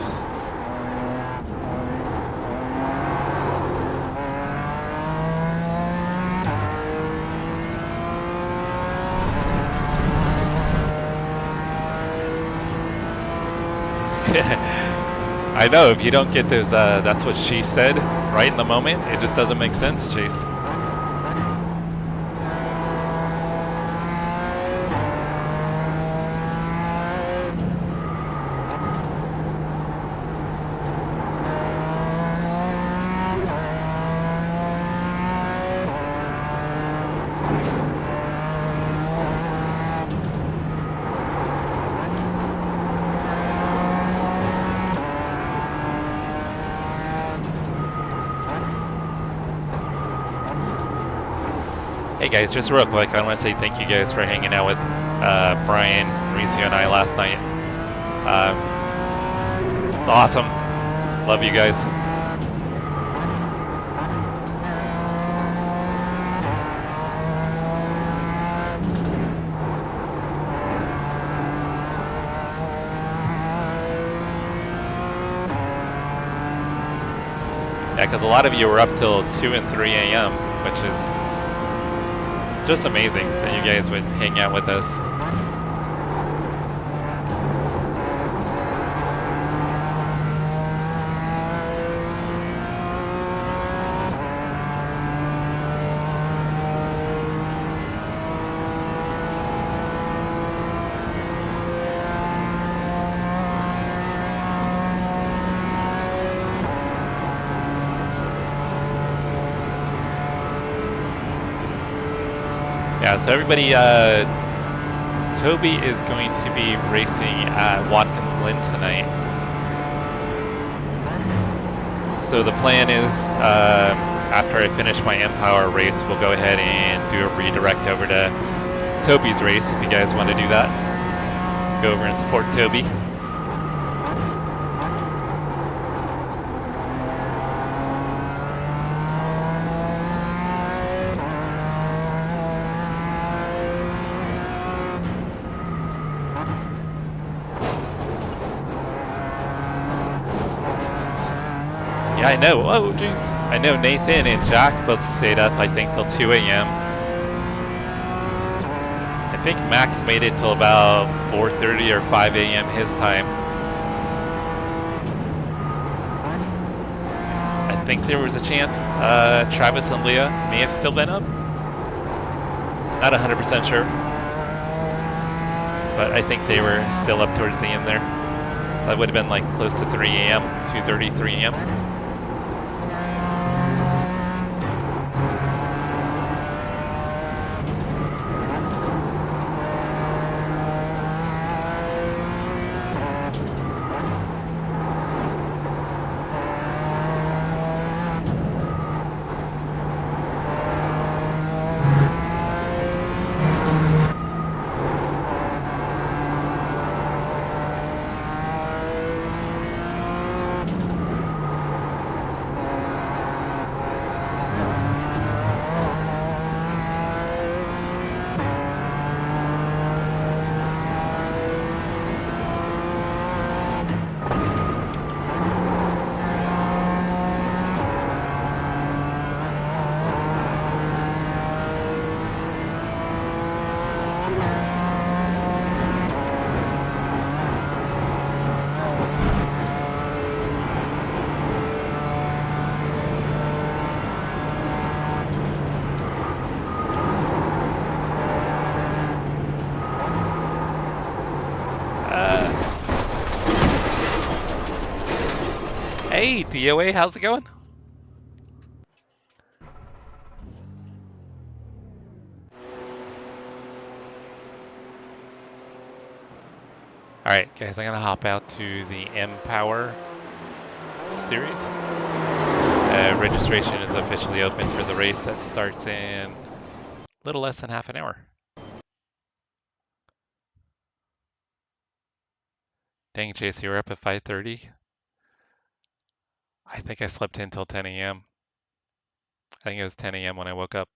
I know, if you don't get those, that's what she said right in the moment, it just doesn't make sense, Chase. Hey guys, just real quick, I want to say thank you guys for hanging out with Brian, Mauricio, and I last night. It's awesome. Love you guys. Yeah, because a lot of you were up till 2 and 3 a.m., which is just amazing that you guys would hang out with us. Yeah, so everybody, Toby is going to be racing at Watkins Glen tonight. So the plan is, after I finish my Empower race, we'll go ahead and do a redirect over to Toby's race, if you guys want to do that. Go over and support Toby. Yeah, I know. Oh, jeez. I know Nathan and Jack both stayed up, I think, till 2 a.m. I think Max made it till about 4:30 or 5 a.m. his time. I think there was a chance Travis and Leah may have still been up. Not 100% sure. But I think they were still up towards the end there. That would have been like close to 3 a.m., 2:30, 3 a.m. Hey, DOA, how's it going? Alright, guys, I'm going to hop out to the M-Power Series. Registration is officially open for the race that starts in a little less than half an hour. Dang, Chase, you were up at 5:30? I think I slept in until 10 a.m. I think it was 10 a.m. when I woke up.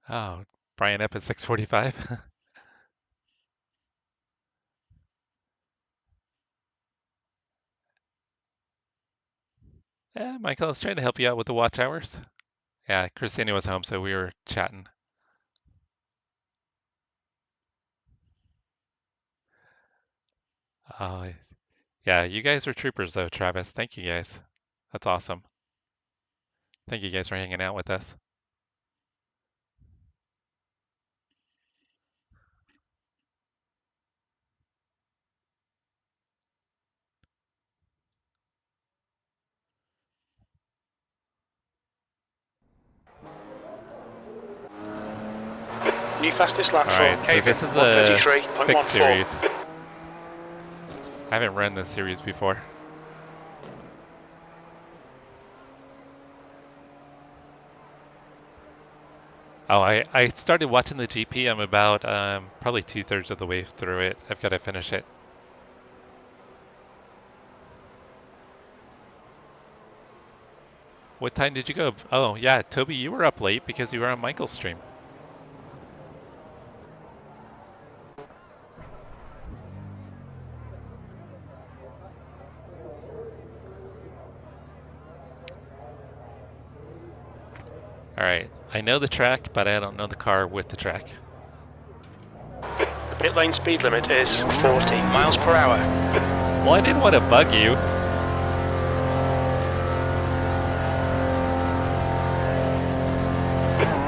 Oh, Brian up at 6:45? Yeah, Michael, I was trying to help you out with the watch hours. Yeah, Christina was home, so we were chatting. Oh, yeah, you guys are troopers though, Travis. Thank you guys. That's awesome. Thank you guys for hanging out with us. New fastest lap All for right, so Cayman, this is a quick 133.14. series. I haven't run this series before. Oh, I started watching the GP. I'm about probably 2/3 of the way through it. I've got to finish it. What time did you go? Oh, yeah, Toby, you were up late because you were on Michael's stream. All right, I know the track, but I don't know the car with the track. The pit lane speed limit is 40 miles per hour. Well, I didn't want to bug you.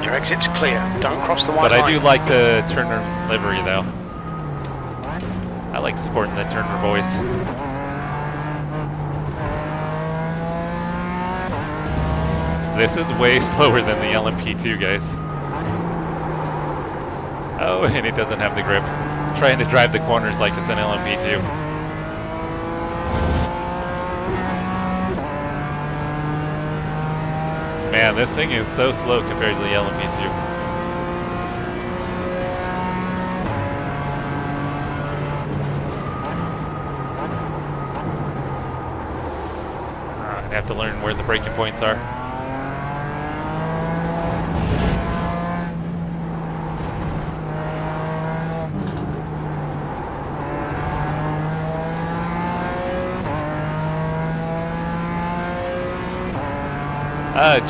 Your exit's clear. Don't cross the white But line. I do like the Turner livery, though. I like supporting the Turner voice. This is way slower than the LMP2, guys. Oh, and it doesn't have the grip. Trying to drive the corners like it's an LMP2. Man, this thing is so slow compared to the LMP2. I'd have to learn where the braking points are.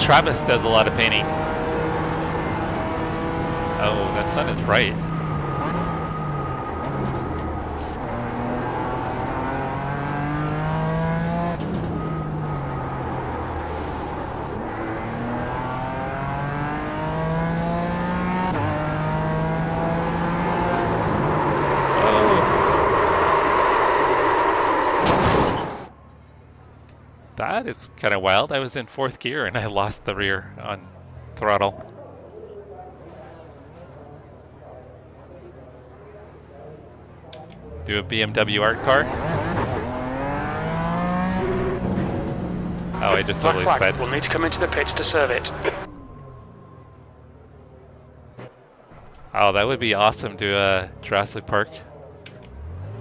Travis does a lot of painting. Oh, that sun is bright. That is kind of wild. I was in 4th gear and I lost the rear on throttle. Do a BMW art car. Oh, I just totally Black flag sped. will need to come into the pits to serve it. Oh, that would be awesome to Jurassic Park.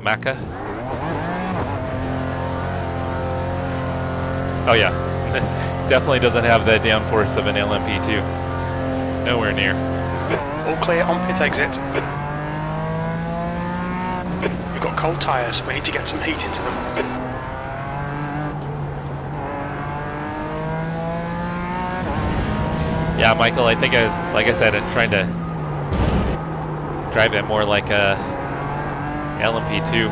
Macca. Oh yeah, definitely doesn't have the downforce of an LMP2. Nowhere near. All clear on pit exit. We've got cold tyres, we need to get some heat into them. Yeah, Michael, I think like I said, I'm trying to drive it more like a LMP2.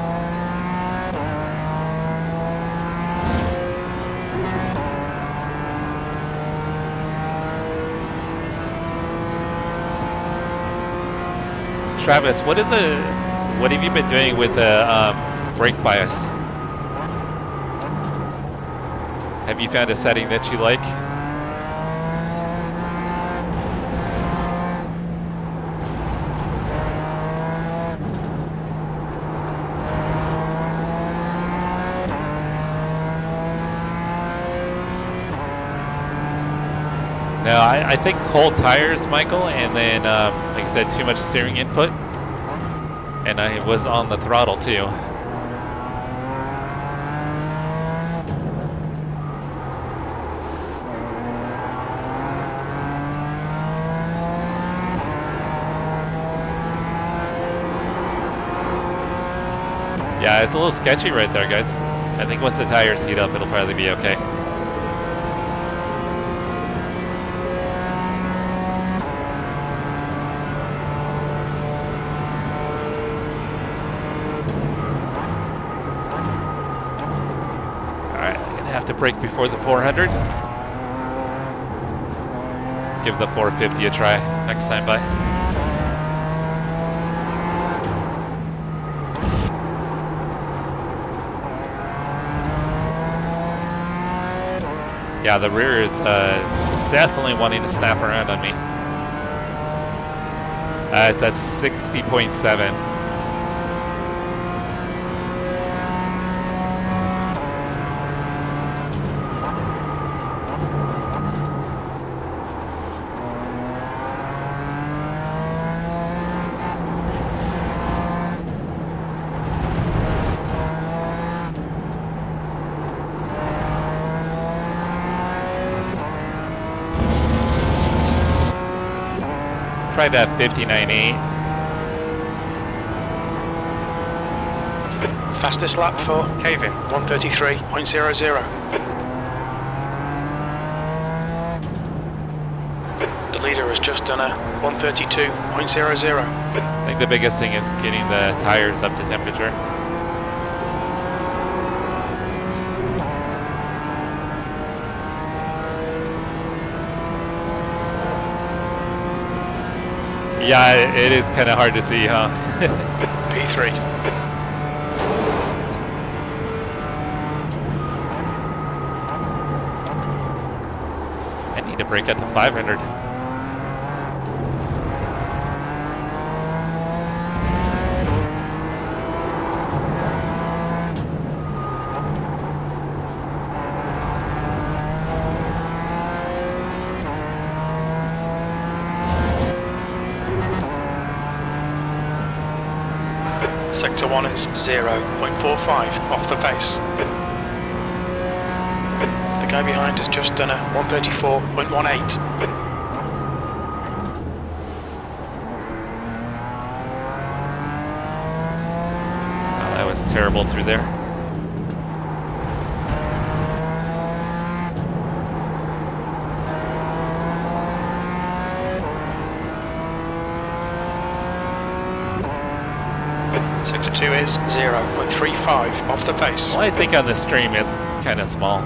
Travis, what have you been doing with the brake bias? Have you found a setting that you like? No, I think cold tires, Michael, and then, like I said, too much steering input. And I was on the throttle too. Yeah, it's a little sketchy right there, guys. I think once the tires heat up, it'll probably be okay. To brake before the 400. Give the 450 a try next time by. Yeah, the rear is definitely wanting to snap around on me. It's at 60.7. Tried that 59.8. Fastest lap for Cayman, 1:33.00. The leader has just done a 1:32.00. I think the biggest thing is getting the tires up to temperature. Yeah, it is kind of hard to see, huh? P3. I need to brake at the 500. Sector 1 is 0.45 off the pace. The guy behind has just done a 1:34.18. Oh, that was terrible through there. Sector 2 is 0.35 off the pace. Well, I think on the stream it's kind of small.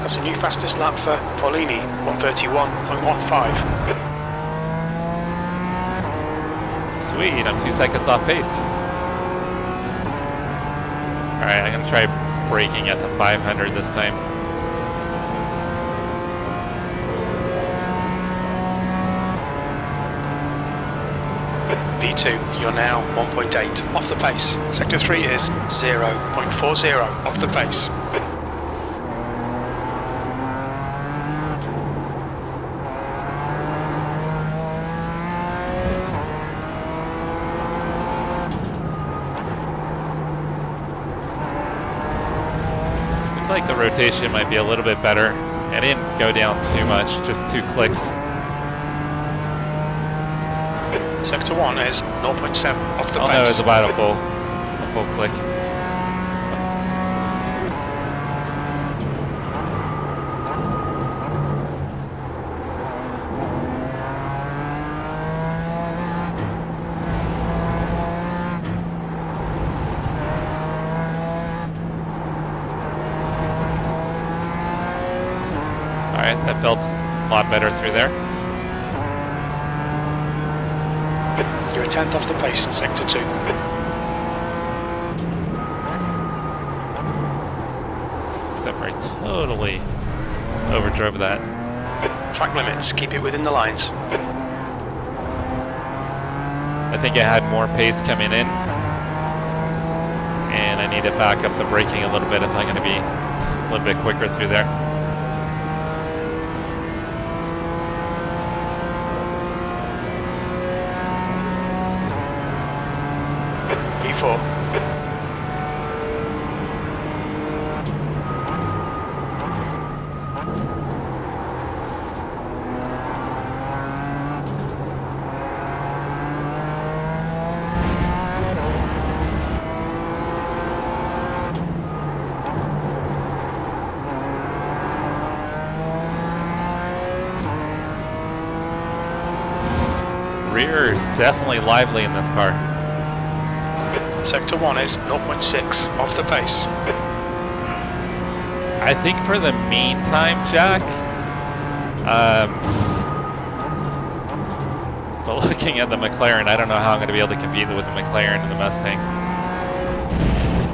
That's a new fastest lap for Paulini, 1:31.15. Sweet, I'm 2 seconds off pace. Alright, I'm going to try braking at the 500 this time. P2, you're now 1.8 off the pace. Sector 3 is 0.40 off the pace. Seems like the rotation might be a little bit better. I didn't go down too much, just 2 clicks. Sector 1 is 0.7 off the pace. Oh no, it's about a full click. Alright, that felt a lot better through there. You're a tenth off the pace in sector 2. Except for I totally overdrove that. Track limits, keep it within the lines. I think I had more pace coming in, and I need to back up the braking a little bit if I'm going to be a little bit quicker through there. P4. Rear is definitely lively in this car. Sector 1 is 0.6 off the pace. I think for the meantime, Jack, but looking at the McLaren, I don't know how I'm going to be able to compete with the McLaren and the Mustang.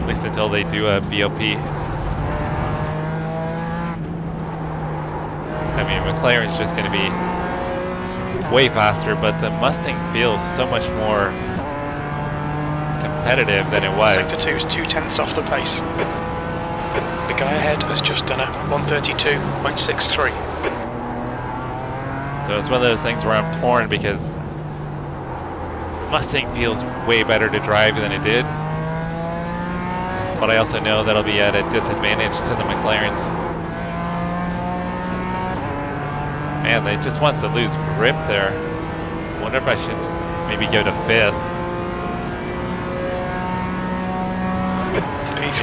At least until they do a BOP. I mean, McLaren's just going to be way faster, but the Mustang feels so much more competitive than it was. Sector 2 is 2/10 off the pace. The guy ahead has just done a 132.63. So it's one of those things where I'm torn because Mustang feels way better to drive than it did. But I also know that'll be at a disadvantage to the McLarens. Man, they just wants to lose grip there. I wonder if I should maybe go to 5th.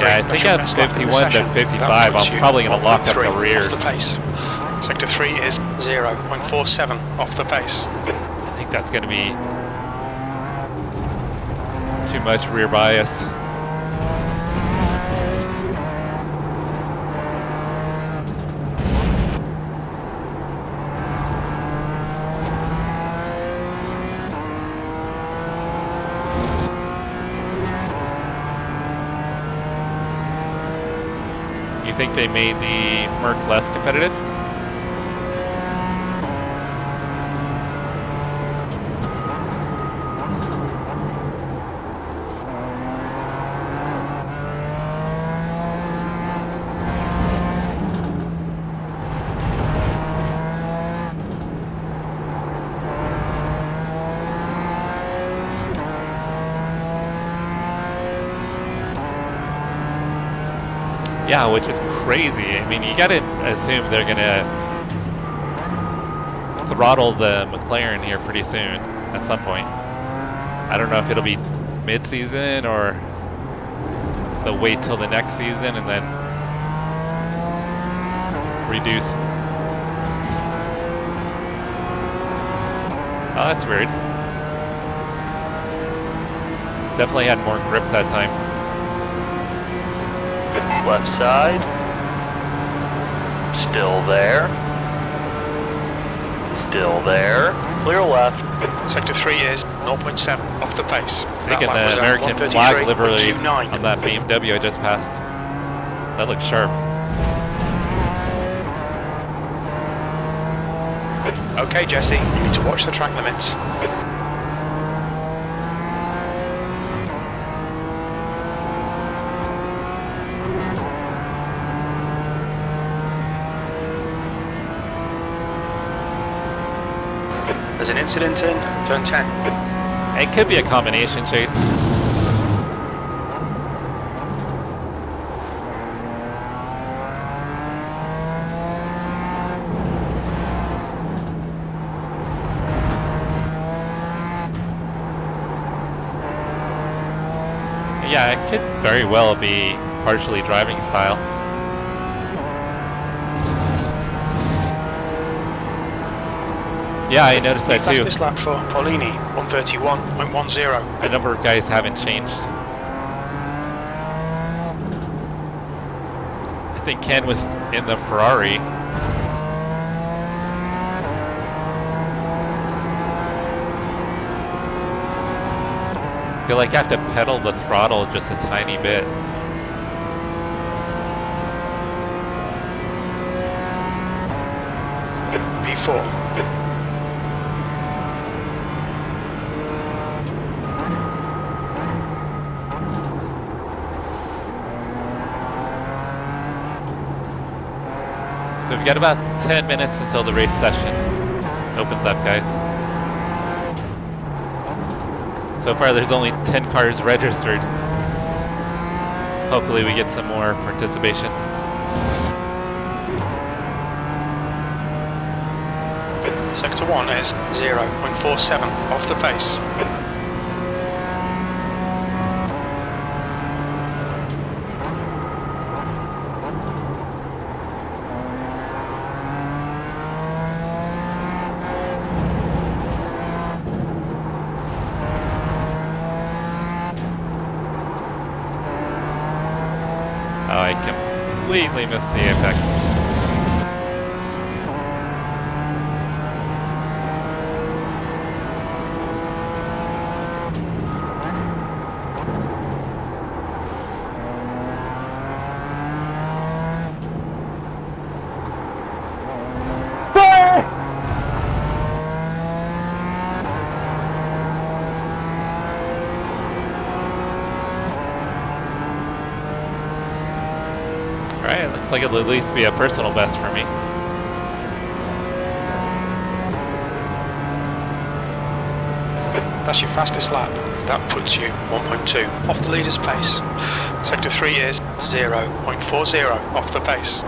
Yeah, I think at 51 to 55, I'm probably going to lock up the rears. Off the pace. Sector 3 is 0.47 off the pace. I think that's going to be too much rear bias. You think they made the Merc less competitive? Yeah, which is crazy. I mean, you gotta assume they're gonna throttle the McLaren here pretty soon at some point. I don't know if it'll be mid-season or they'll wait till the next season and then reduce. Oh, that's weird. Definitely had more grip that time. Left side. Still there. Still there. Clear left. Sector 3 is 0.7 off the pace. Taking the American flag livery on that BMW I just passed. That looks sharp. Okay, Jesse, you need to watch the track limits. There's an incident in turn 10. It could be a combination chase. Yeah, it could very well be partially driving style. Yeah, I noticed that too. Fastest lap for Paulini, 131.10. A number of guys haven't changed. I think Ken was in the Ferrari. I feel like I have to pedal the throttle just a tiny bit. B4. So we've got about 10 minutes until the race session opens up, guys. So far there's only 10 cars registered. Hopefully we get some more participation. Sector 1 is 0.47 off the pace. Oh, I completely missed the apex. Alright, looks like it'll at least be a personal best for me. That's your fastest lap. That puts you 1.2 off the leader's pace. Sector 3 is 0.40 off the pace.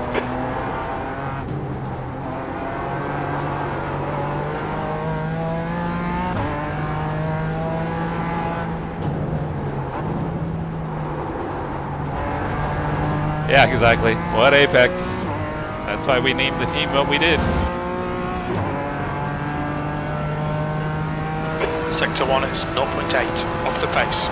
Yeah, exactly. What apex? That's why we named the team what we did. Sector 1 is 0.8 off the pace.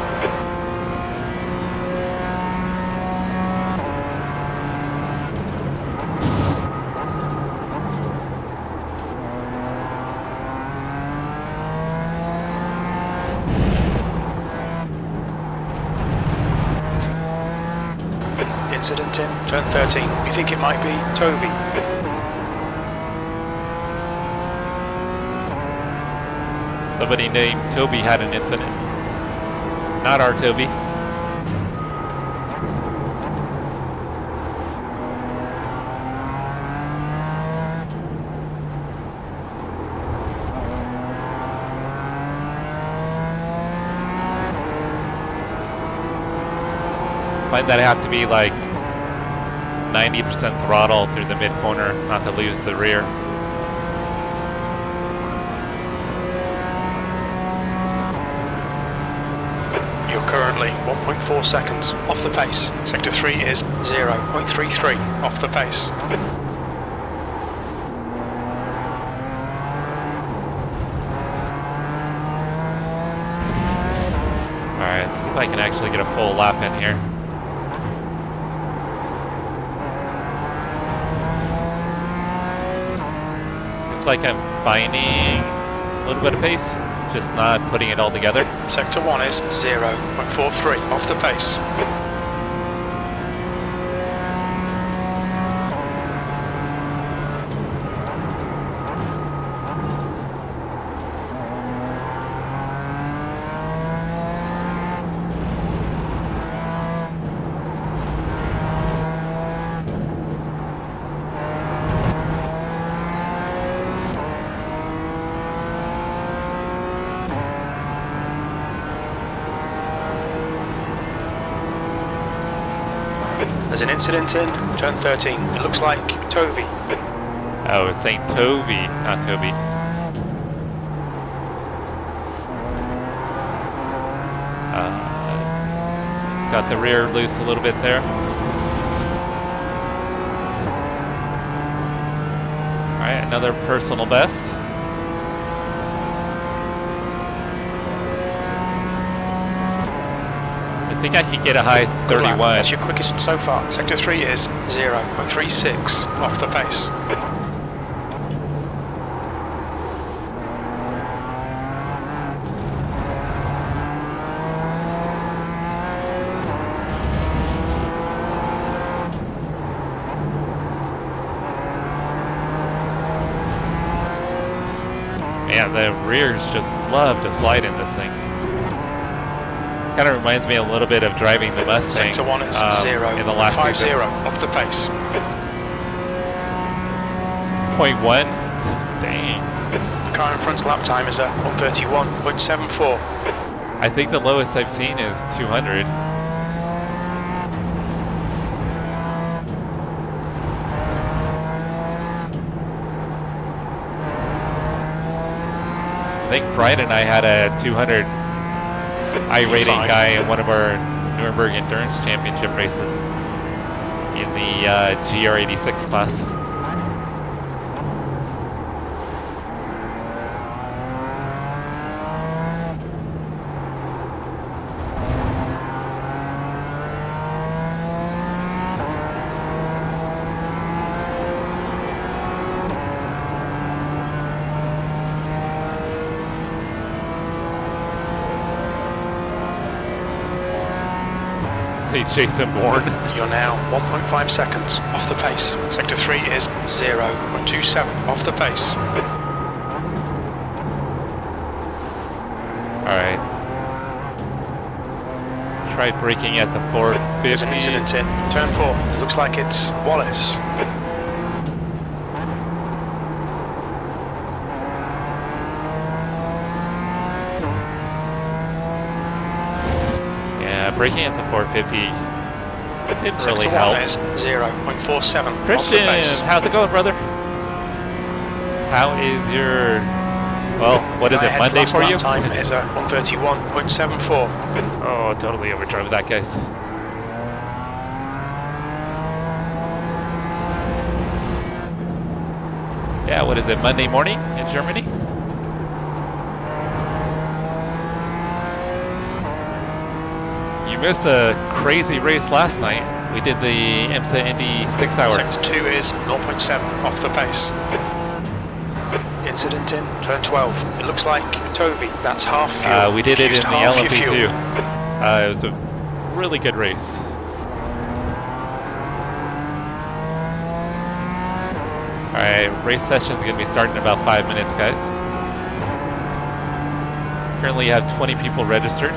Incident in turn 13. We think it might be Toby. Somebody named Toby had an incident. Not our Toby. Find that I have to be like 90% throttle through the mid corner, not to lose the rear. You're currently 1.4 seconds off the pace. Sector 3 is 0.33 off the pace. Alright, let's see if I can actually get a full lap in here. Seems like I'm finding a little bit of pace, just not putting it all together. Sector 1 is 0.43 off the pace. There's an incident in turn 13. It looks like Toby. Oh, it's St. Toby, not Toby. Got the rear loose a little bit there. Alright, another personal best. I think I could get a high 31. That's your quickest so far. Sector 3 is 0.36 off the pace. Man, the rears just love to slide in this thing. Kind of reminds me a little bit of driving the Mustang Sector 1 is 0, in the last 50 season. off the pace. 0.1? Dang. The car in front's lap time is a 131.74. I think the lowest I've seen is 200. I think Brian and I had a 200 iRating guy in one of our Nurburgring Endurance Championship races in the GR86 class. Jason Bourne. You're now 1.5 seconds off the pace. Sector 3 is 0.27 off the pace. Alright. Tried braking at the 450. There's an incident in turn 4. It looks like it's Wallace. Braking at the 450 didn't really Sector help. 1 is 0.47 Christian, off the pace. how's it going, brother? How is your, well, what is it, Monday for you? Time is a 131.74. Oh, totally overdrove that, guys. Yeah, what is it, Monday morning in Germany? You missed a crazy race last night. We did the IMSA Indy 6 hour. Sector 2 is 0.7 off the pace. Incident in turn 12. It looks like Toby, that's half fuel. We did it in the LMP2. Fuel. It was a really good race. Alright, race session's gonna be starting in about 5 minutes, guys. Currently you have 20 people registered.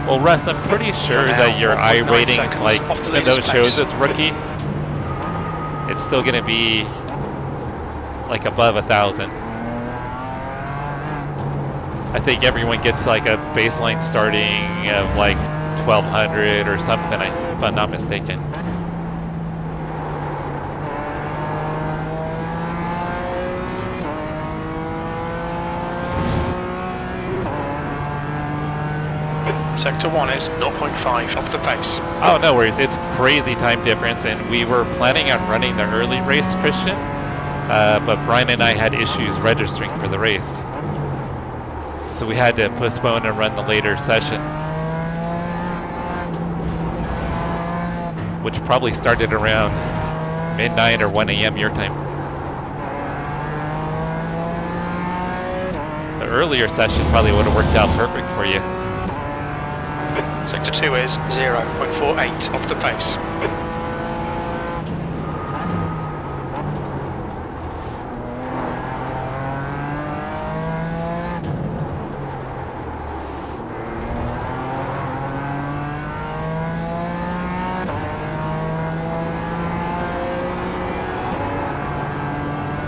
Well, Russ, I'm pretty sure that your iRating, like, even though it shows it's rookie, it's still gonna be like above 1,000. I think everyone gets like a baseline starting of like 1,200 or something, if I'm not mistaken. Sector 1 is 0.5 off the pace. Oh, no worries. It's crazy time difference, and we were planning on running the early race, Christian, but Brian and I had issues registering for the race. So we had to postpone and run the later session, which probably started around midnight or 1 a.m. your time. The earlier session probably would have worked out perfect for you. Sector 2 is 0.48 off the pace.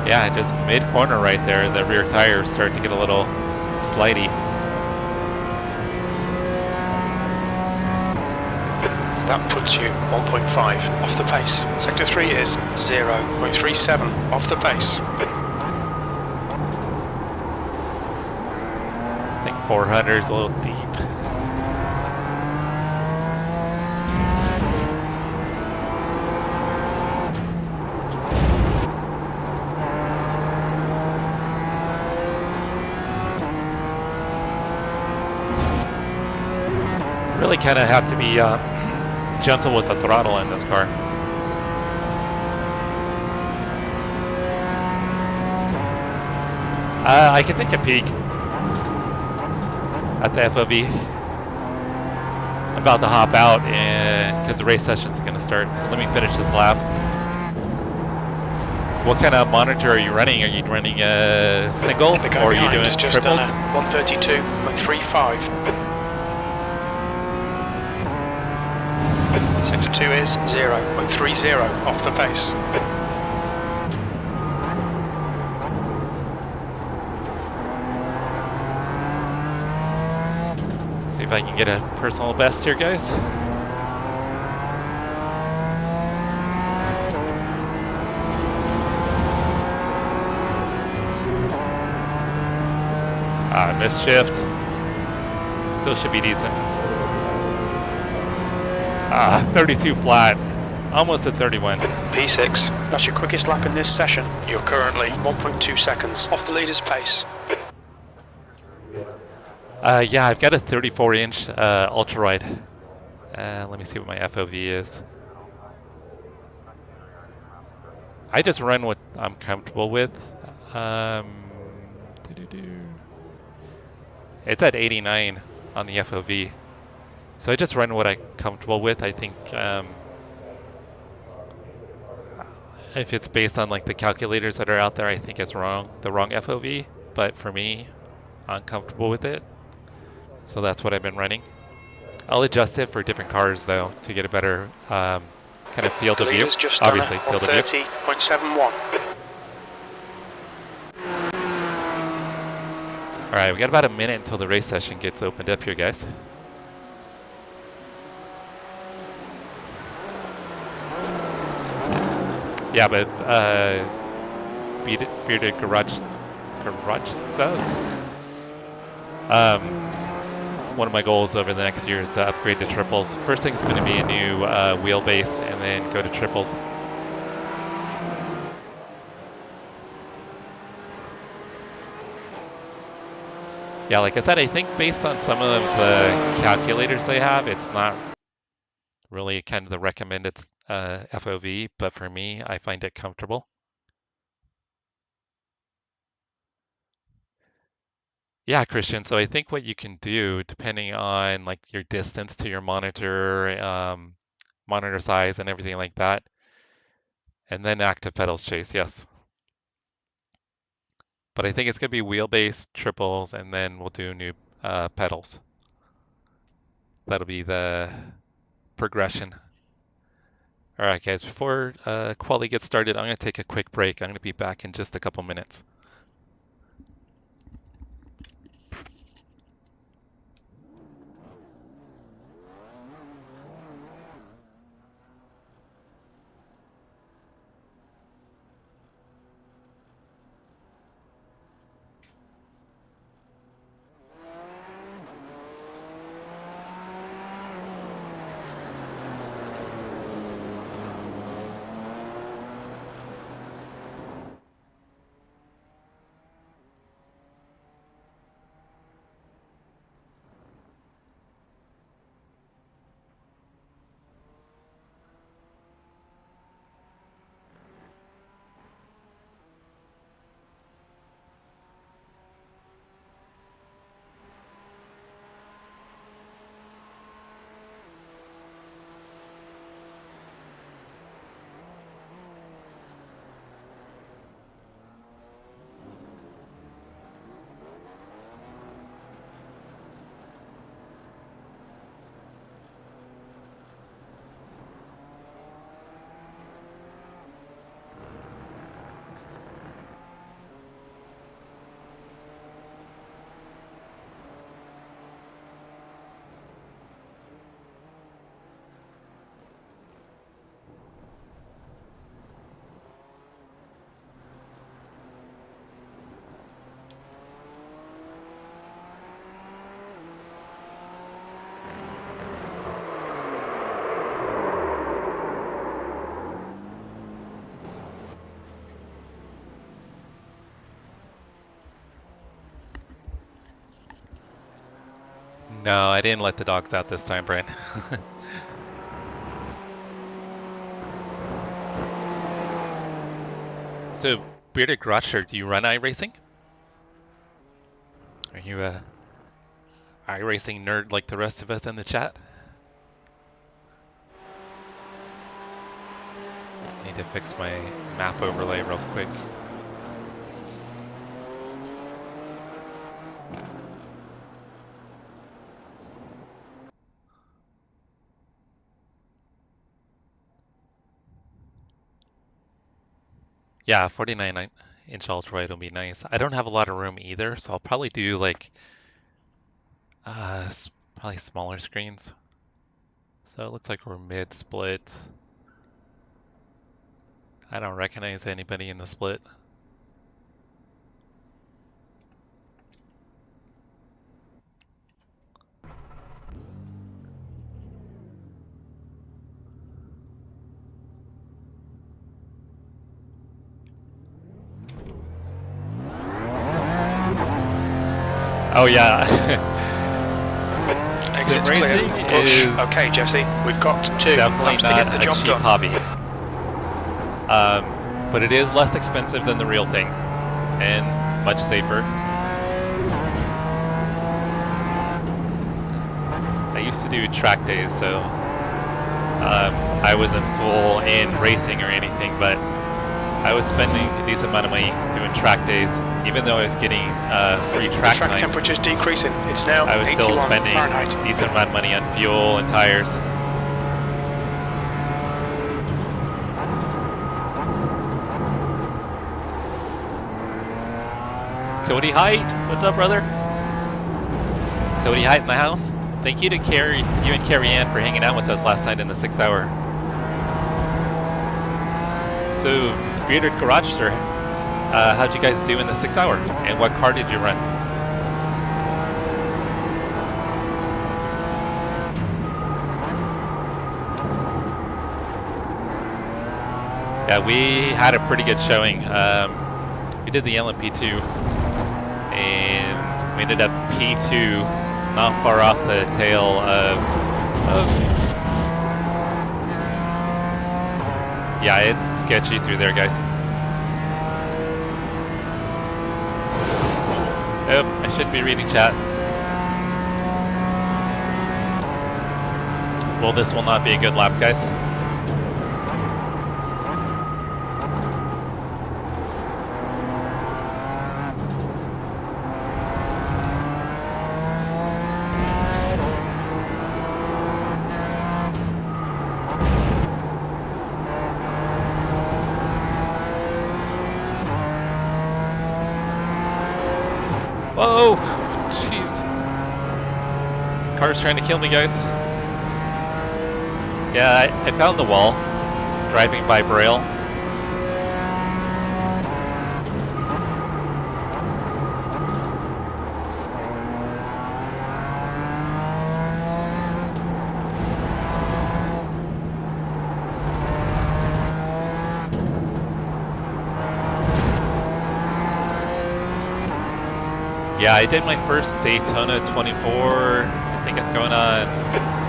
Yeah, just mid-corner right there, the rear tires start to get a little slidey. That puts you 1.5 off the pace. Sector 3 is 0.37 off the pace. I think 400 is a little deep. Really kind of have to be gentle with the throttle in this car. I can take a peek at the FOV. I'm about to hop out and because the race session's going to start. So let me finish this lap. What kind of monitor are you running? Are you running a single, The guy or are you behind doing has just triples? done a 132.35. Sector 2 is 0.30 off the pace. See if I can get a personal best here, guys. Missed shift. Still should be decent. 32 flat. Almost at 31. P6, that's your quickest lap in this session. You're currently 1.2 seconds off the leader's pace. Yeah, I've got a 34-inch Ultrawide. Let me see what my FOV is. I just run what I'm comfortable with. It's at 89 on the FOV. So I just run what I'm comfortable with. I think if it's based on like the calculators that are out there, I think it's wrong, the wrong FOV. But for me, I'm comfortable with it. So that's what I've been running. I'll adjust it for different cars though to get a better kind of field of view. Obviously, field of view. 130.71. All right, we got about a minute until the race session gets opened up here, guys. Yeah, but Bearded Garage does. One of my goals over the next year is to upgrade to triples. First thing is going to be a new wheelbase, and then go to triples. Yeah, like I said, I think based on some of the calculators they have, it's not really kind of the recommended FOV, but for me, I find it comfortable. Yeah, Christian, so I think what you can do, depending on like your distance to your monitor, monitor size and everything like that, and then active pedals chase, yes. But I think it's going to be wheelbase, triples, and then we'll do new pedals. That'll be the progression. All right, guys, before quali gets started, I'm going to take a quick break. I'm going to be back in just a couple minutes. No, I didn't let the dogs out this time, Brent. So, Bearded Grotcher, do you run iRacing? Are you a iRacing nerd like the rest of us in the chat? Need to fix my map overlay real quick. Yeah, 49-inch ultrawide will be nice. I don't have a lot of room either, so I'll probably do like probably smaller screens. So it looks like we're mid-split. I don't recognize anybody in the split. Oh yeah. Exit's clear. Push. Okay, Jesse, we've got 2 definitely laps to get not the a job cheap done. hobby. But it is less expensive than the real thing, and much safer. I used to do track days, so I wasn't full in racing or anything, but I was spending a decent amount of money doing track days, even though I was getting free track time. Temperature's decreasing. It's now I was 81 still spending Fahrenheit. a decent amount of money on fuel and tires. Cody Height, what's up, brother? Cody Height in the house. Thank you to you and Carrie Ann for hanging out with us last night in the 6 hour. So, Bearded Garagester, how'd you guys do in the 6 hour? And what car did you run? Yeah, we had a pretty good showing. We did the LMP2, and we ended up P2, not far off the tail of yeah, it's sketchy through there, guys. Oh, I should be reading chat. Well, this will not be a good lap, guys. Whoa! Jeez. Car's trying to kill me, guys. Yeah, I found the wall, driving by Braille. Yeah, I did my first Daytona 24, I think it's going on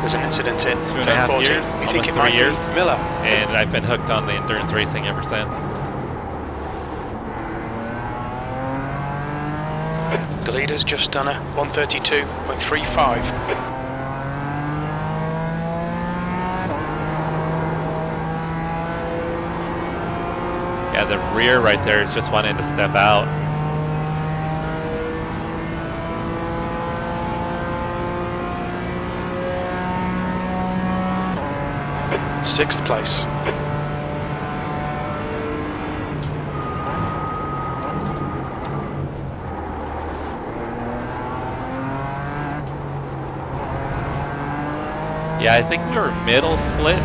There's an incident in 2.5 years, You think almost it 3 might years, be Miller? and I've been hooked on the endurance racing ever since. The leader's just done a 132.35. Yeah, the rear right there is just wanting to step out. Sixth place. Yeah, I think we were middle split.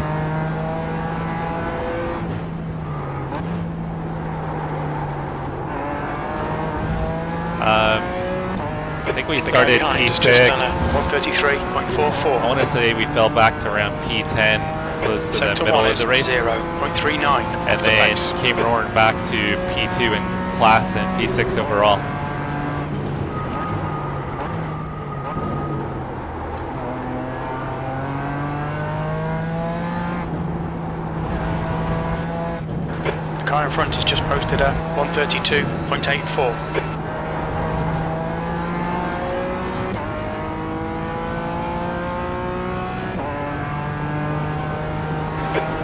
I think we started P6. 133.44. I want to say we fell back to around P10, close to the middle of the race. 0.39. And then came roaring back to P2 in class and P6 overall. The car in front has just posted a 132.84.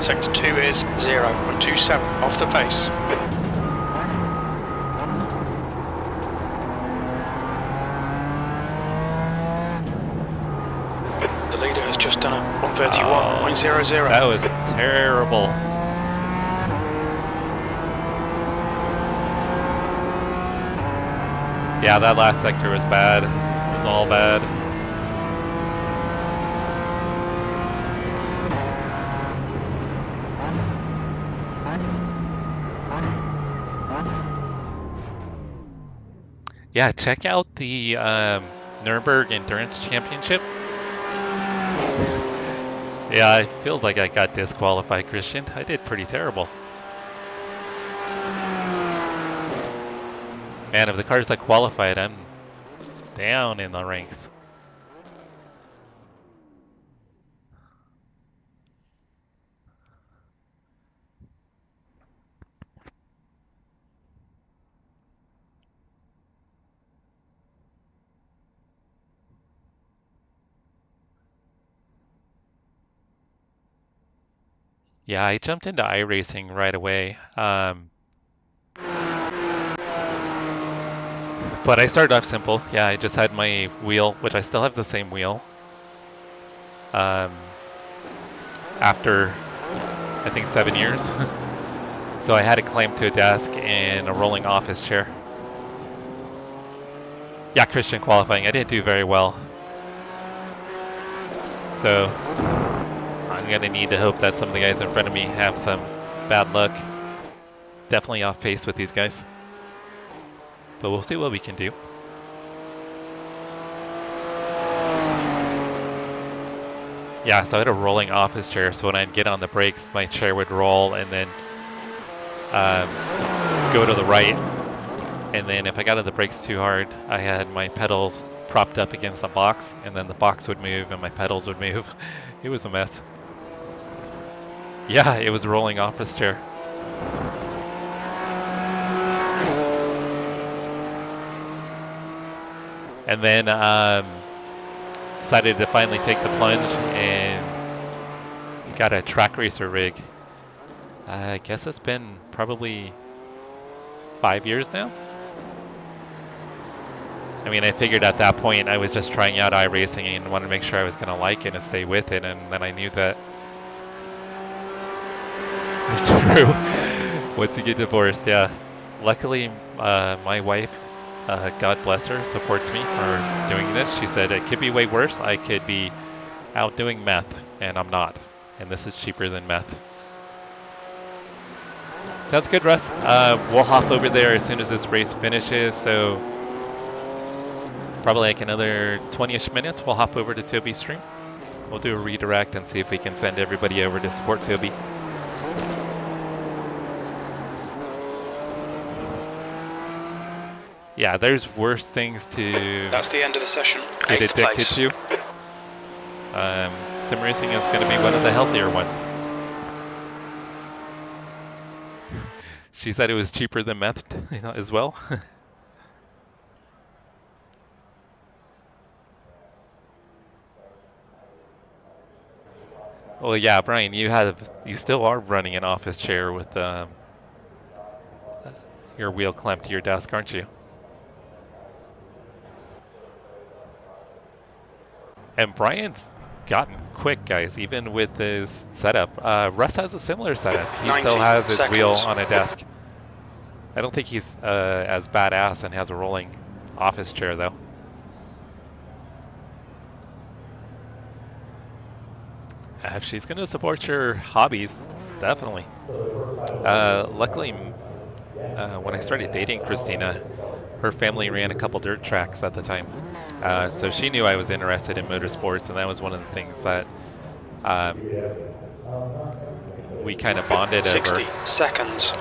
Sector 2 is 0.27 off the pace. The leader has just done a 131.00. That was terrible. Yeah, that last sector was bad. It was all bad. Yeah, check out the Nurburgring Endurance Championship. Yeah, it feels like I got disqualified, Christian. I did pretty terrible. Man, of the cars that qualified, I'm down in the ranks. Yeah, I jumped into iRacing right away. But I started off simple. Yeah, I just had my wheel, which I still have the same wheel. After, I think, 7 years. So I had it clamped to a desk and a rolling office chair. Yeah, Christian qualifying. I didn't do very well. So I'm going to need to hope that some of the guys in front of me have some bad luck. Definitely off pace with these guys. But we'll see what we can do. Yeah, so I had a rolling office chair, so when I'd get on the brakes, my chair would roll and then go to the right. And then if I got on the brakes too hard, I had my pedals propped up against the box, and then the box would move and my pedals would move. It was a mess. Yeah, it was a rolling office chair. And then decided to finally take the plunge and got a Trak Racer rig. I guess it's been probably 5 years now. I mean, I figured at that point I was just trying out iRacing and wanted to make sure I was going to like it and stay with it, and then I knew that true. Once you get divorced, yeah. Luckily, my wife, God bless her, supports me for doing this. She said it could be way worse. I could be out doing meth, and I'm not. And this is cheaper than meth. Sounds good, Russ. We'll hop over there as soon as this race finishes. So probably like another 20-ish minutes, we'll hop over to Toby's stream. We'll do a redirect and see if we can send everybody over to support Toby. Yeah, there's worse things to That's the end of the session. get addicted to. Sim racing is going to be one of the healthier ones. She said it was cheaper than meth, as well. Well, yeah, Brian, you still are running an office chair with your wheel clamped to your desk, aren't you? And Brian's gotten quick, guys, even with his setup. Russ has a similar setup. He still has his wheel on a desk. I don't think he's as badass and has a rolling office chair, though. If she's going to support your hobbies, definitely. Luckily, when I started dating Christina, her family ran a couple dirt tracks at the time. So she knew I was interested in motorsports, and that was one of the things that we kind of bonded 60 over. seconds.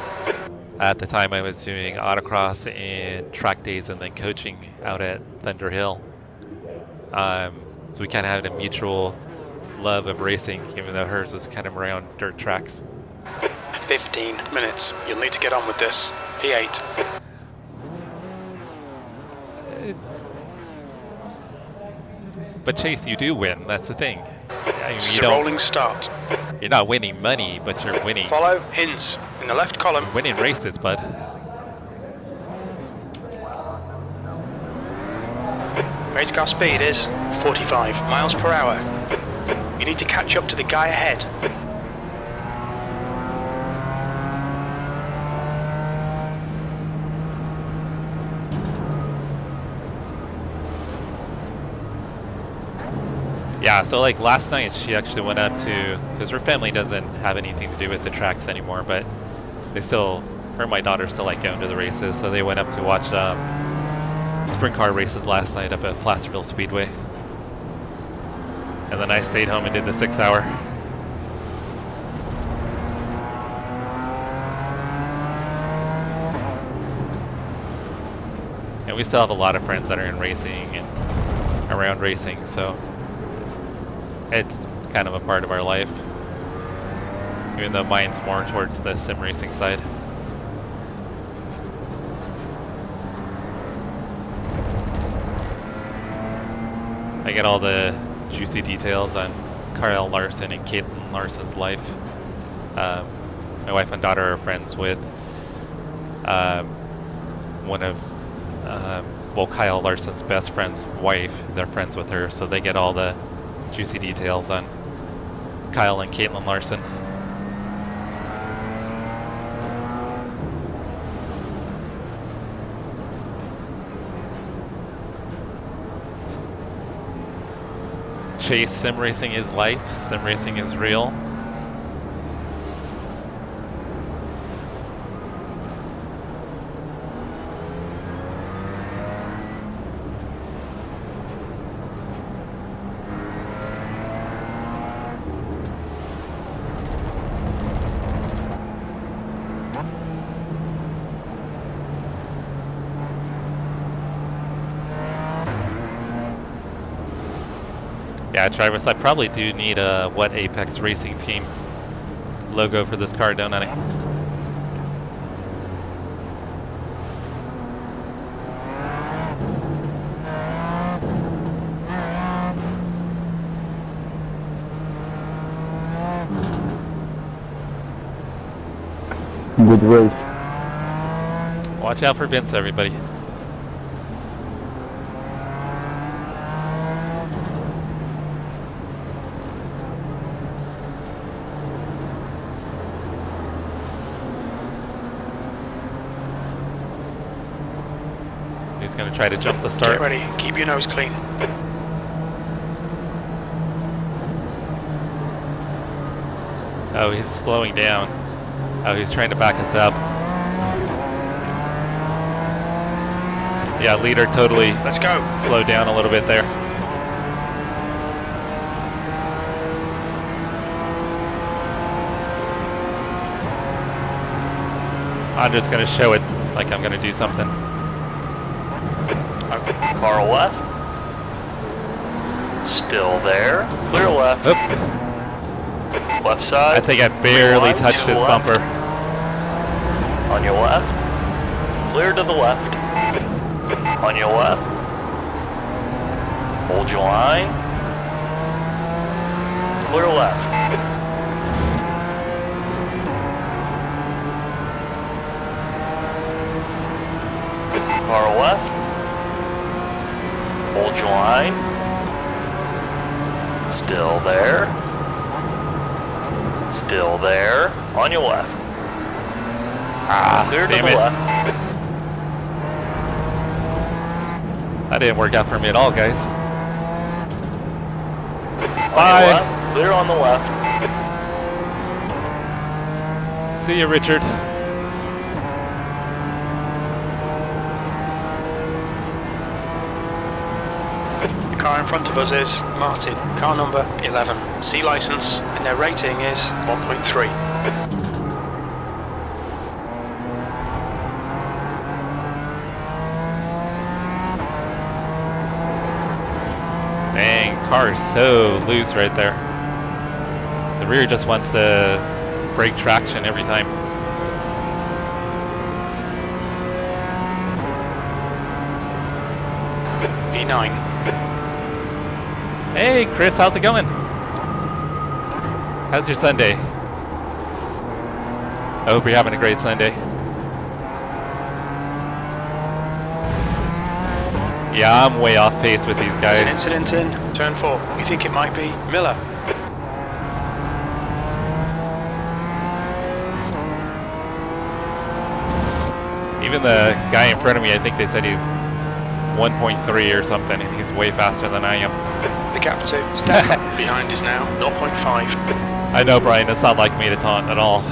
At the time, I was doing autocross and track days and then coaching out at Thunder Hill. So we kind of had a mutual love of racing, even though hers was kind of around dirt tracks. 15 minutes. You'll need to get on with this. P8. But Chase, you do win. That's the thing. Yeah, This is you a don't, rolling start. you're not winning money, but you're winning. Follow Hinz in the left column. You're winning races, bud. Race car speed is 45 miles per hour. You need to catch up to the guy ahead. Yeah, so like last night she actually went up to, because her family doesn't have anything to do with the tracks anymore, but they still, her and my daughter still like going to the races, so they went up to watch sprint car races last night up at Placerville Speedway. And then I stayed home and did the 6 hour. And we still have a lot of friends that are in racing and around racing, so it's kind of a part of our life. Even though mine's more towards the sim racing side. I get all the juicy details on Kyle Larson and Caitlin Larson's life. My wife and daughter are friends with one of Kyle Larson's best friend's wife. They're friends with her, so they get all the juicy details on Kyle and Caitlin Larson. Chase, sim racing is life, sim racing is real. Yeah, Travis, I probably do need a What Apex Racing Team logo for this car, don't I? Good race. Watch out for Vince, everybody. He's going to try to jump the start. Get ready, keep your nose clean. Oh, he's slowing down. Oh, he's trying to back us up. Yeah, leader totally Let's go. slowed down a little bit there. I'm just going to show it like I'm going to do something. Car left. Still there. Clear left. Oop. Left side. I think I barely Rewind touched to his left. bumper. On your left. Clear to the left. On your left. Hold your line. Clear left. Car left. Hold your line. Still there. Still there. On your left. Ah, Clear to damn the it. left. That didn't work out for me at all, guys. On Bye. your left. Clear on the left. See you, Richard. The car in front of us is Martin, car number 11, C license, and their rating is 1.3. Dang, car is so loose right there. The rear just wants to break traction every time. E9. Hey, Chris, how's it going? How's your Sunday? I hope you're having a great Sunday. Yeah, I'm way off pace with these There's an guys. incident in turn 4. We think it might be Miller. Even the guy in front of me, I think they said he's 1.3 or something, and he's way faster than I am. The gap to Stefan behind is now 0.5. I know, Brian, it's not like me to taunt at all.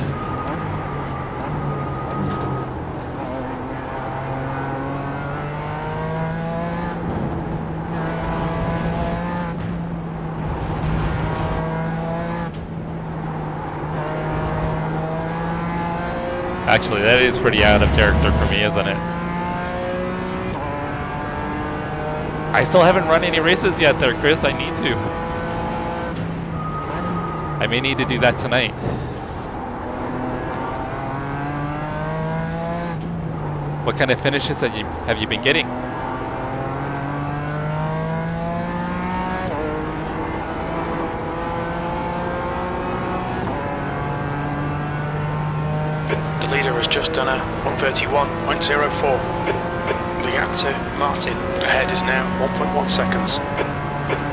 Actually, that is pretty out of character for me, isn't it? I still haven't run any races yet there, Chris. I need to. I may need to do that tonight. What kind of finishes have you been getting? The leader has just done a 131.04. The gap to Martin ahead is now 1.1 seconds.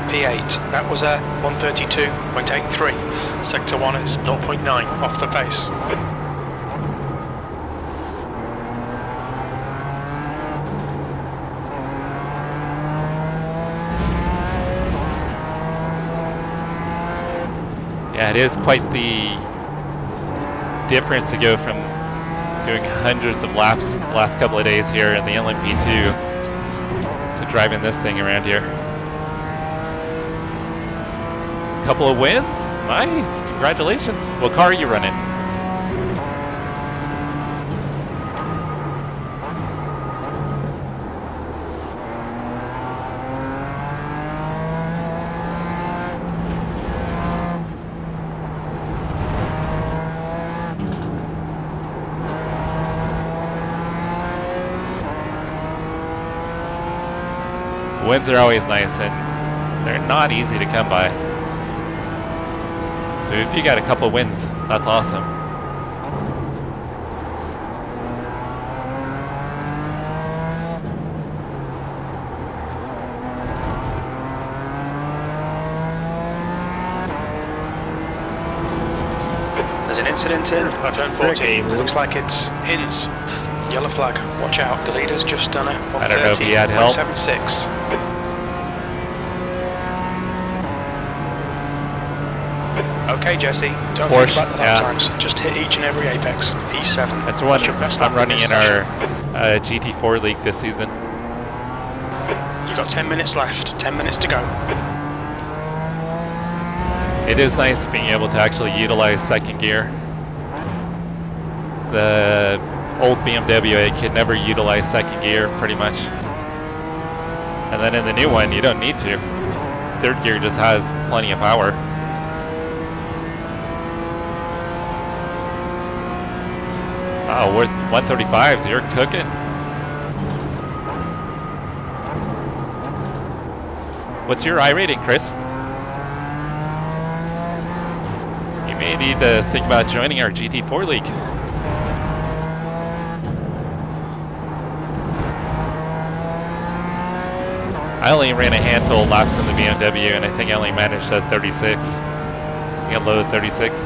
P8, that was a 132.83. Sector 1 is 0.9 off the pace. Yeah, it is quite the difference to go from doing hundreds of laps the last couple of days here in the LMP2 to driving this thing around here. Couple of wins? Nice, congratulations. What car are you running? Wins are always nice, and they're not easy to come by. So if you got a couple wins, that's awesome. There's an incident in turn 14. Looks like it's Hins. Yellow flag. Watch out. The leader's just done a 130.76. I don't know if he had help. Okay, Jesse. Don't Porsche, think about the lap times. Just hit each and every apex. P7. That's one your best I'm lap running this in session. our GT4 league this season. You've got 10 minutes left. 10 minutes to go. It is nice being able to actually utilize second gear. The old BMW, I could never utilize second gear pretty much. And then in the new one, you don't need to. Third gear just has plenty of power. Oh, we're 135s, you're cooking. What's your I rating, Chris? You may need to think about joining our GT4 league. I only ran a handful of laps in the BMW, and I think I only managed at 36. I think I loaded 36.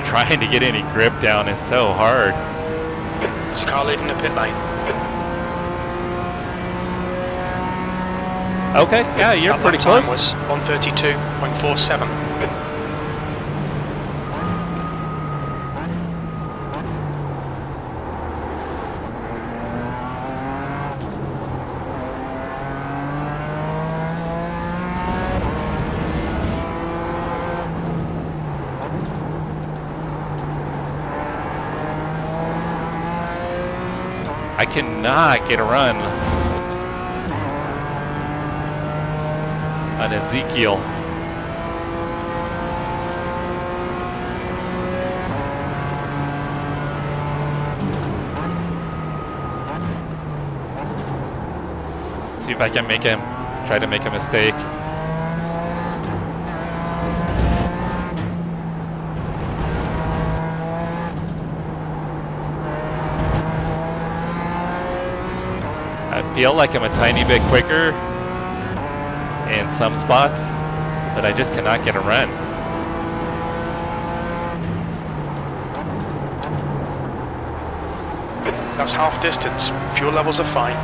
Trying to get any grip down is so hard. There's a car leading the pit lane. Okay, yeah, you're That pretty lap time close. was 132.47. I cannot get a run. on Ezekiel. See if I can make him try to make a mistake. I feel like I'm a tiny bit quicker in some spots, but I just cannot get a run. That's half distance. Fuel levels are fine.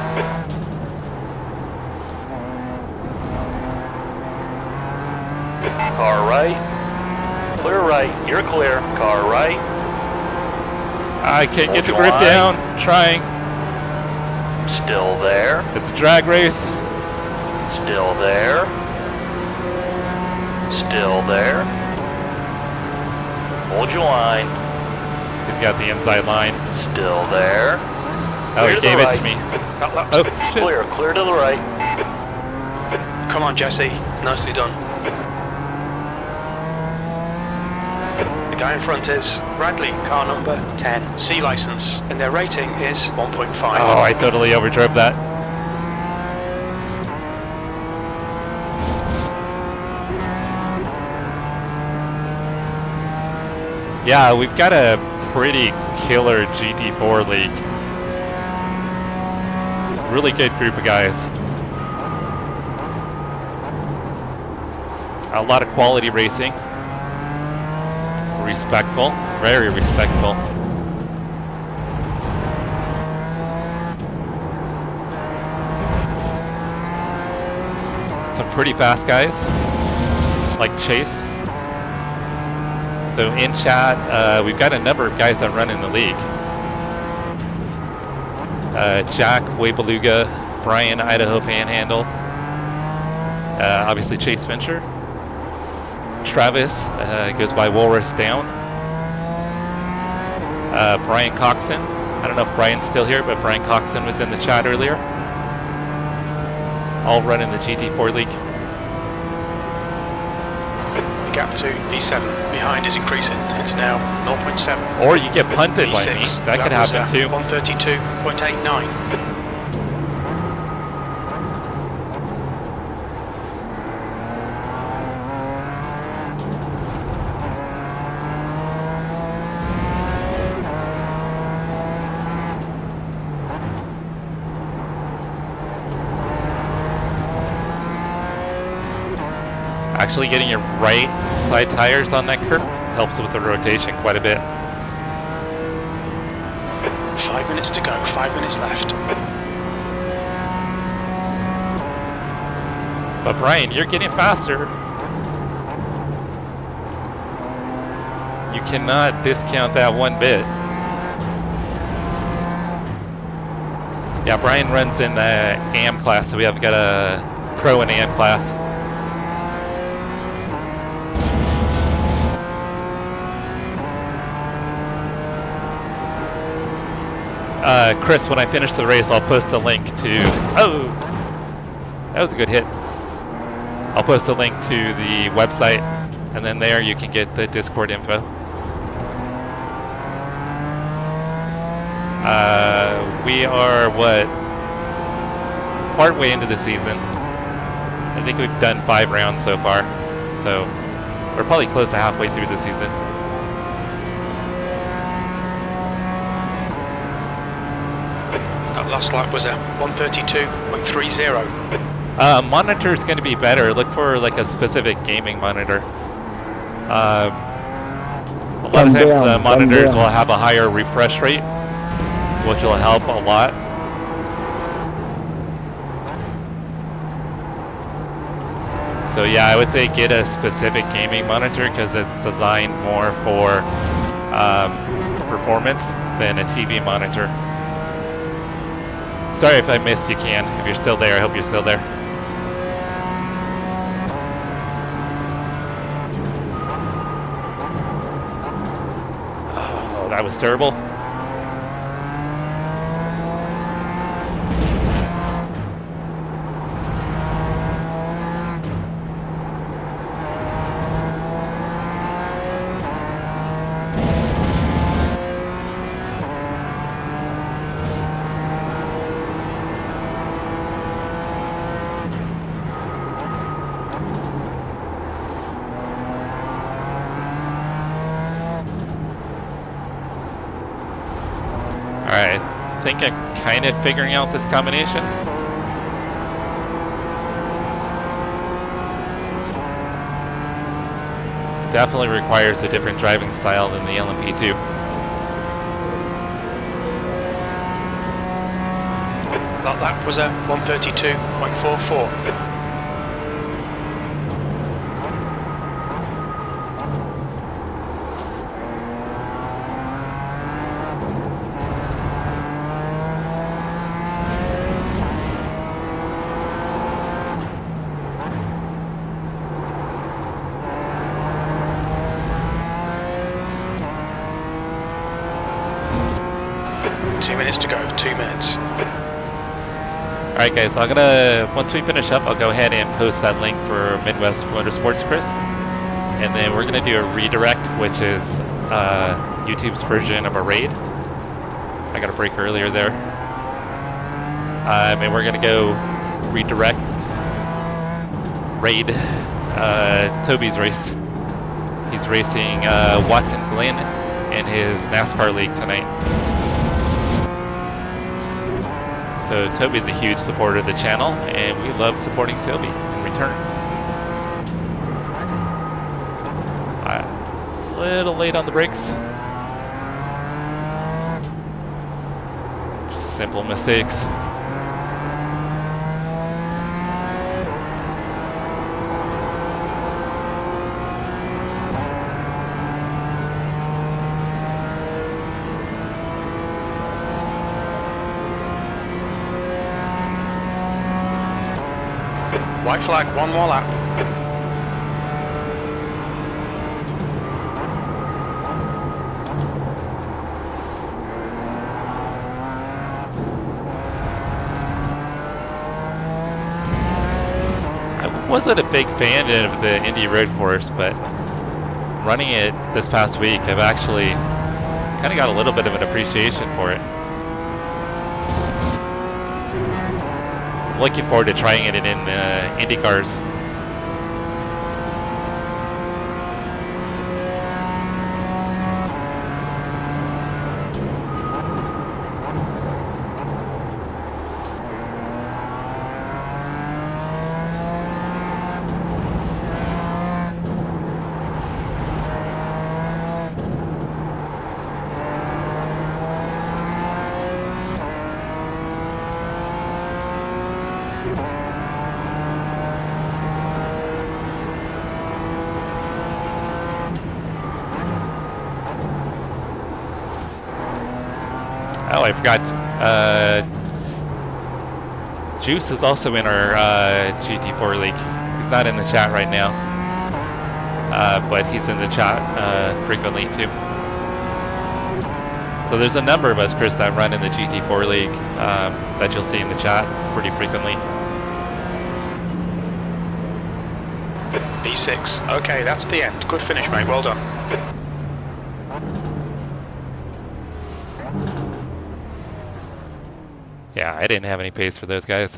Car right. Clear right. You're clear. Car right. I can't get the Hold grip your down. Trying. Still there. It's a drag race. Still there. Still there. Hold your line. He's got the inside line. Still there. Oh, he Clear to gave the it right. to me. That lap's Oh, good. shit. Clear to the right. Come on, Jesse. Nicely done. The guy in front is Bradley, car number 10, C license, and their rating is 1.5. Oh, I totally overdrove that. Yeah, we've got a pretty killer GT4 league. Really good group of guys. A lot of quality racing. Respectful, very respectful. Some pretty fast guys, like Chase. So in chat, we've got a number of guys that run in the league. Jack, Beluga, Brian, Idaho Panhandle, obviously Chase Fincher. Travis goes by Walrus Down. Brian Coxon. I don't know if Brian's still here, but Brian Coxon was in the chat earlier. All running the GT4 league. The gap to P7 behind is increasing. It's now 0.7. Or you get punted by me. P6, That could was happen too. 132.89. Actually getting your right side tires on that curve helps with the rotation quite a bit. 5 minutes to go, 5 minutes left. But Brian, you're getting faster. You cannot discount that one bit. Yeah, Brian runs in the AM class, so we have got a pro and AM class. Chris, when I finish the race, I'll post a link to... Oh! That was a good hit. I'll post a link to the website, and then there you can get the Discord info. We are, what, partway into the season. I think we've done 5 rounds so far, so we're probably close to halfway through the season. That last lap was at 132.30. Monitor is going to be better. Look for like a specific gaming monitor. A lot of times the monitors will have a higher refresh rate, which will help a lot. So yeah, I would say get a specific gaming monitor because it's designed more for performance than a TV monitor. Sorry if I missed you, Can. If you're still there, I hope you're still there. Oh, that was terrible. think I'm kind of figuring out this combination. Definitely requires a different driving style than the LMP2. That was a 132.44. 2 minutes to go, 2 minutes. Alright guys, I'm gonna, once we finish up, I'll go ahead and post that link for Midwest Motorsports, Chris. And then we're gonna do a redirect, which is YouTube's version of a raid. I got a break earlier there. And we're gonna go redirect raid Toby's race. He's racing Watkins Glen in his NASCAR league tonight. So Toby's a huge supporter of the channel, and we love supporting Toby in return. A little late on the brakes. Just simple mistakes. White flag, one more lap. I wasn't a big fan of the Indy road course, but running it this past week, I've actually kind of got a little bit of an appreciation for it. Looking forward to trying it in Indy cars. Oh, I forgot. Juice is also in our GT4 league. He's not in the chat right now, but he's in the chat frequently too. So there's a number of us, Chris, that run in the GT4 league that you'll see in the chat pretty frequently. B6. Okay, that's the end. Good finish, mate. Well done. Yeah, I didn't have any pace for those guys.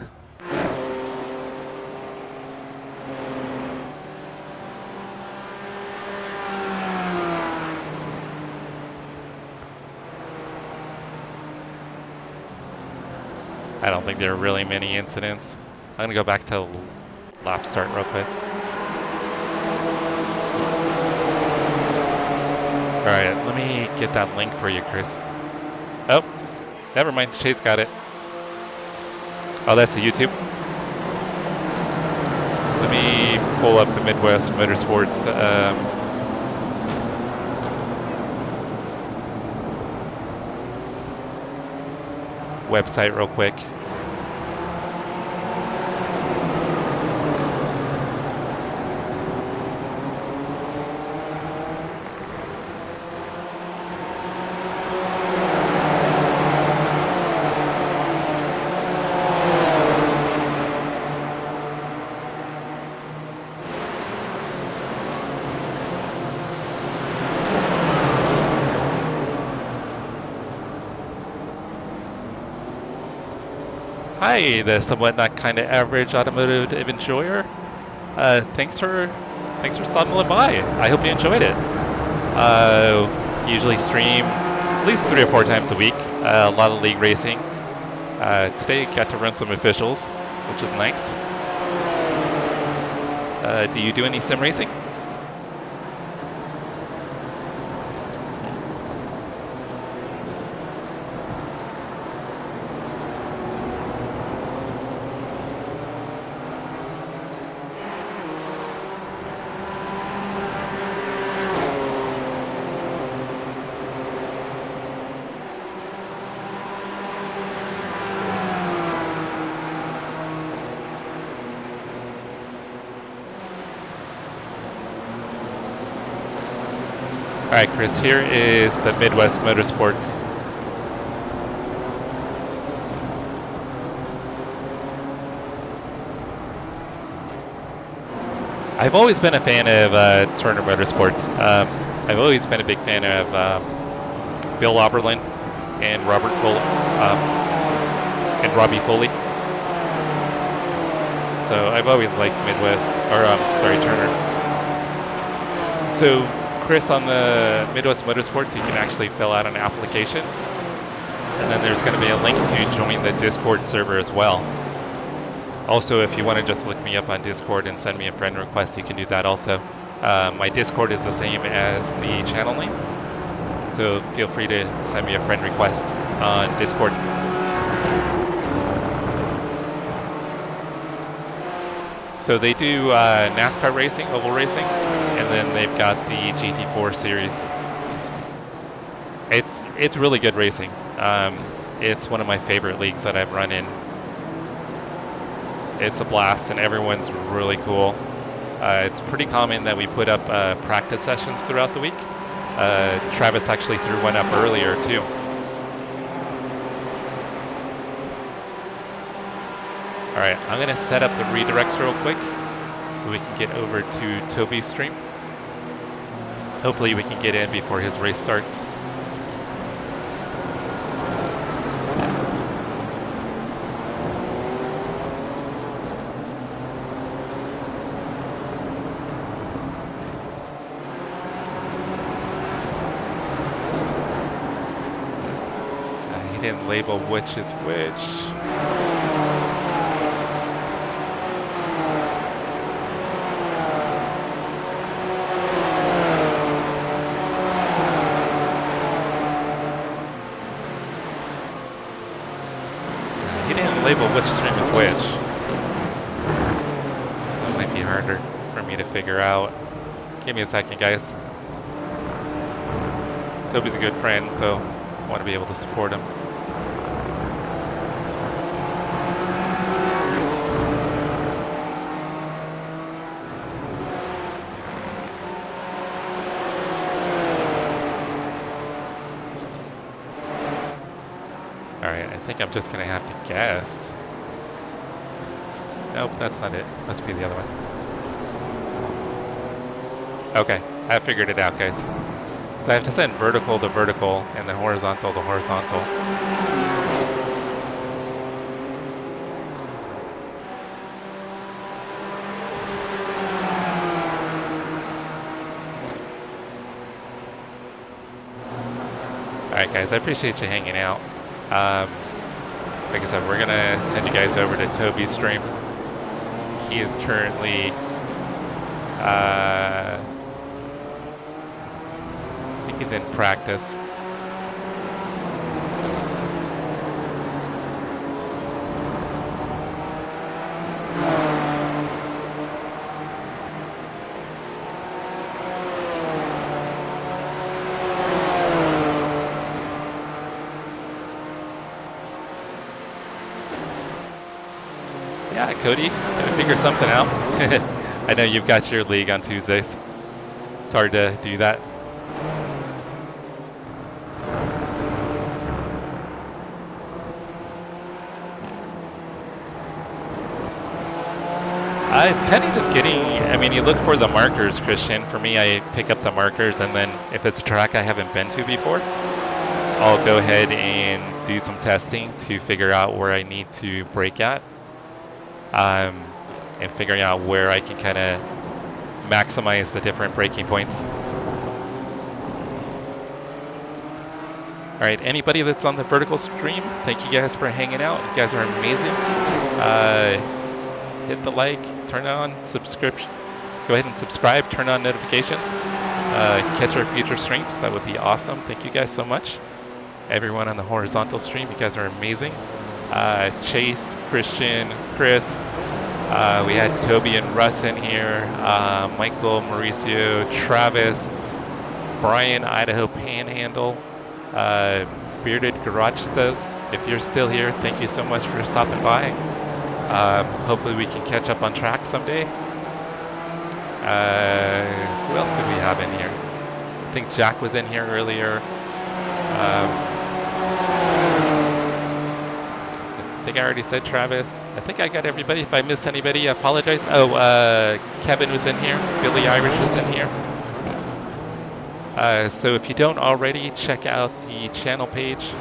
I don't think there are really many incidents. I'm gonna go back to lap start real quick. Alright, let me get that link for you, Chris. Oh, never mind, Shay's got it. Oh, that's the YouTube. Let me pull up the Midwest Motorsports website real quick. Hi, the somewhat not kind of average automotive enjoyer. Thanks for stopping by. I hope you enjoyed it. Usually stream at least 3 or 4 times a week. A lot of league racing. Today got to run some officials, which is nice. Do you do any sim racing? Alright, Chris, here is the Midwest Motorsports. I've always been a fan of Turner Motorsports. I've always been a big fan of Bill Oberlin and Robert Foley, and Robbie Foley. So I've always liked Midwest, or sorry, Turner. So Chris, on the Midwest Motorsports, you can actually fill out an application, and then there's going to be a link to join the Discord server as well. Also, if you want to just look me up on Discord and send me a friend request, you can do that also. My Discord is the same as the channel name, so feel free to send me a friend request on Discord. So they do NASCAR racing, oval racing, and then they've got the GT4 series. It's really good racing. It's one of my favorite leagues that I've run in. It's a blast, and everyone's really cool. It's pretty common that we put up practice sessions throughout the week. Travis actually threw one up earlier too. Alright, I'm going to set up the redirects real quick so we can get over to Toby's stream. Hopefully we can get in before his race starts. He didn't label which is which. Label which stream is which, so it might be harder for me to figure out. Give me a second, guys. Toby's a good friend, so I want to be able to support him. Alright, I think I'm just going to have to guess. Nope, that's not it. Must be the other one. Okay, I figured it out, guys. So I have to send vertical to vertical and then horizontal to horizontal. Alright guys, I appreciate you hanging out. Like I said, we're gonna send you guys over to Toby's stream. He is currently, I think he's in practice. Yeah, Cody, gonna figure something out. I know you've got your league on Tuesdays. It's hard to do that. It's kind of just getting, I mean, you look for the markers, Christian. For me, I pick up the markers, and then if it's a track I haven't been to before, I'll go ahead and do some testing to figure out where I need to brake at. And figuring out where I can kind of maximize the different braking points. All right, anybody that's on the vertical stream, thank you guys for hanging out. You guys are amazing. Hit the like, turn on subscription. Go ahead and subscribe, turn on notifications. Catch our future streams. That would be awesome. Thank you guys so much. Everyone on the horizontal stream, you guys are amazing. Chase, Christian, Chris. We had Toby and Russ in here. Michael, Mauricio, Travis, Brian, Idaho Panhandle. Bearded Garagestas, if you're still here, thank you so much for stopping by. Hopefully we can catch up on track someday. Who else did we have in here? I think Jack was in here earlier. I think I already said Travis. I think I got everybody. If I missed anybody, I apologize. Oh, Kevin was in here. Billy Irish was in here. So if you don't already, check out the channel page,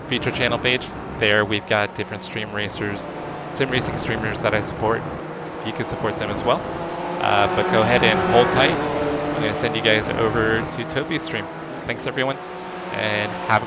feature channel page. There we've got different stream racers, sim racing streamers that I support. You can support them as well. But go ahead and hold tight. I'm going to send you guys over to Toby's stream. Thanks everyone, and have a great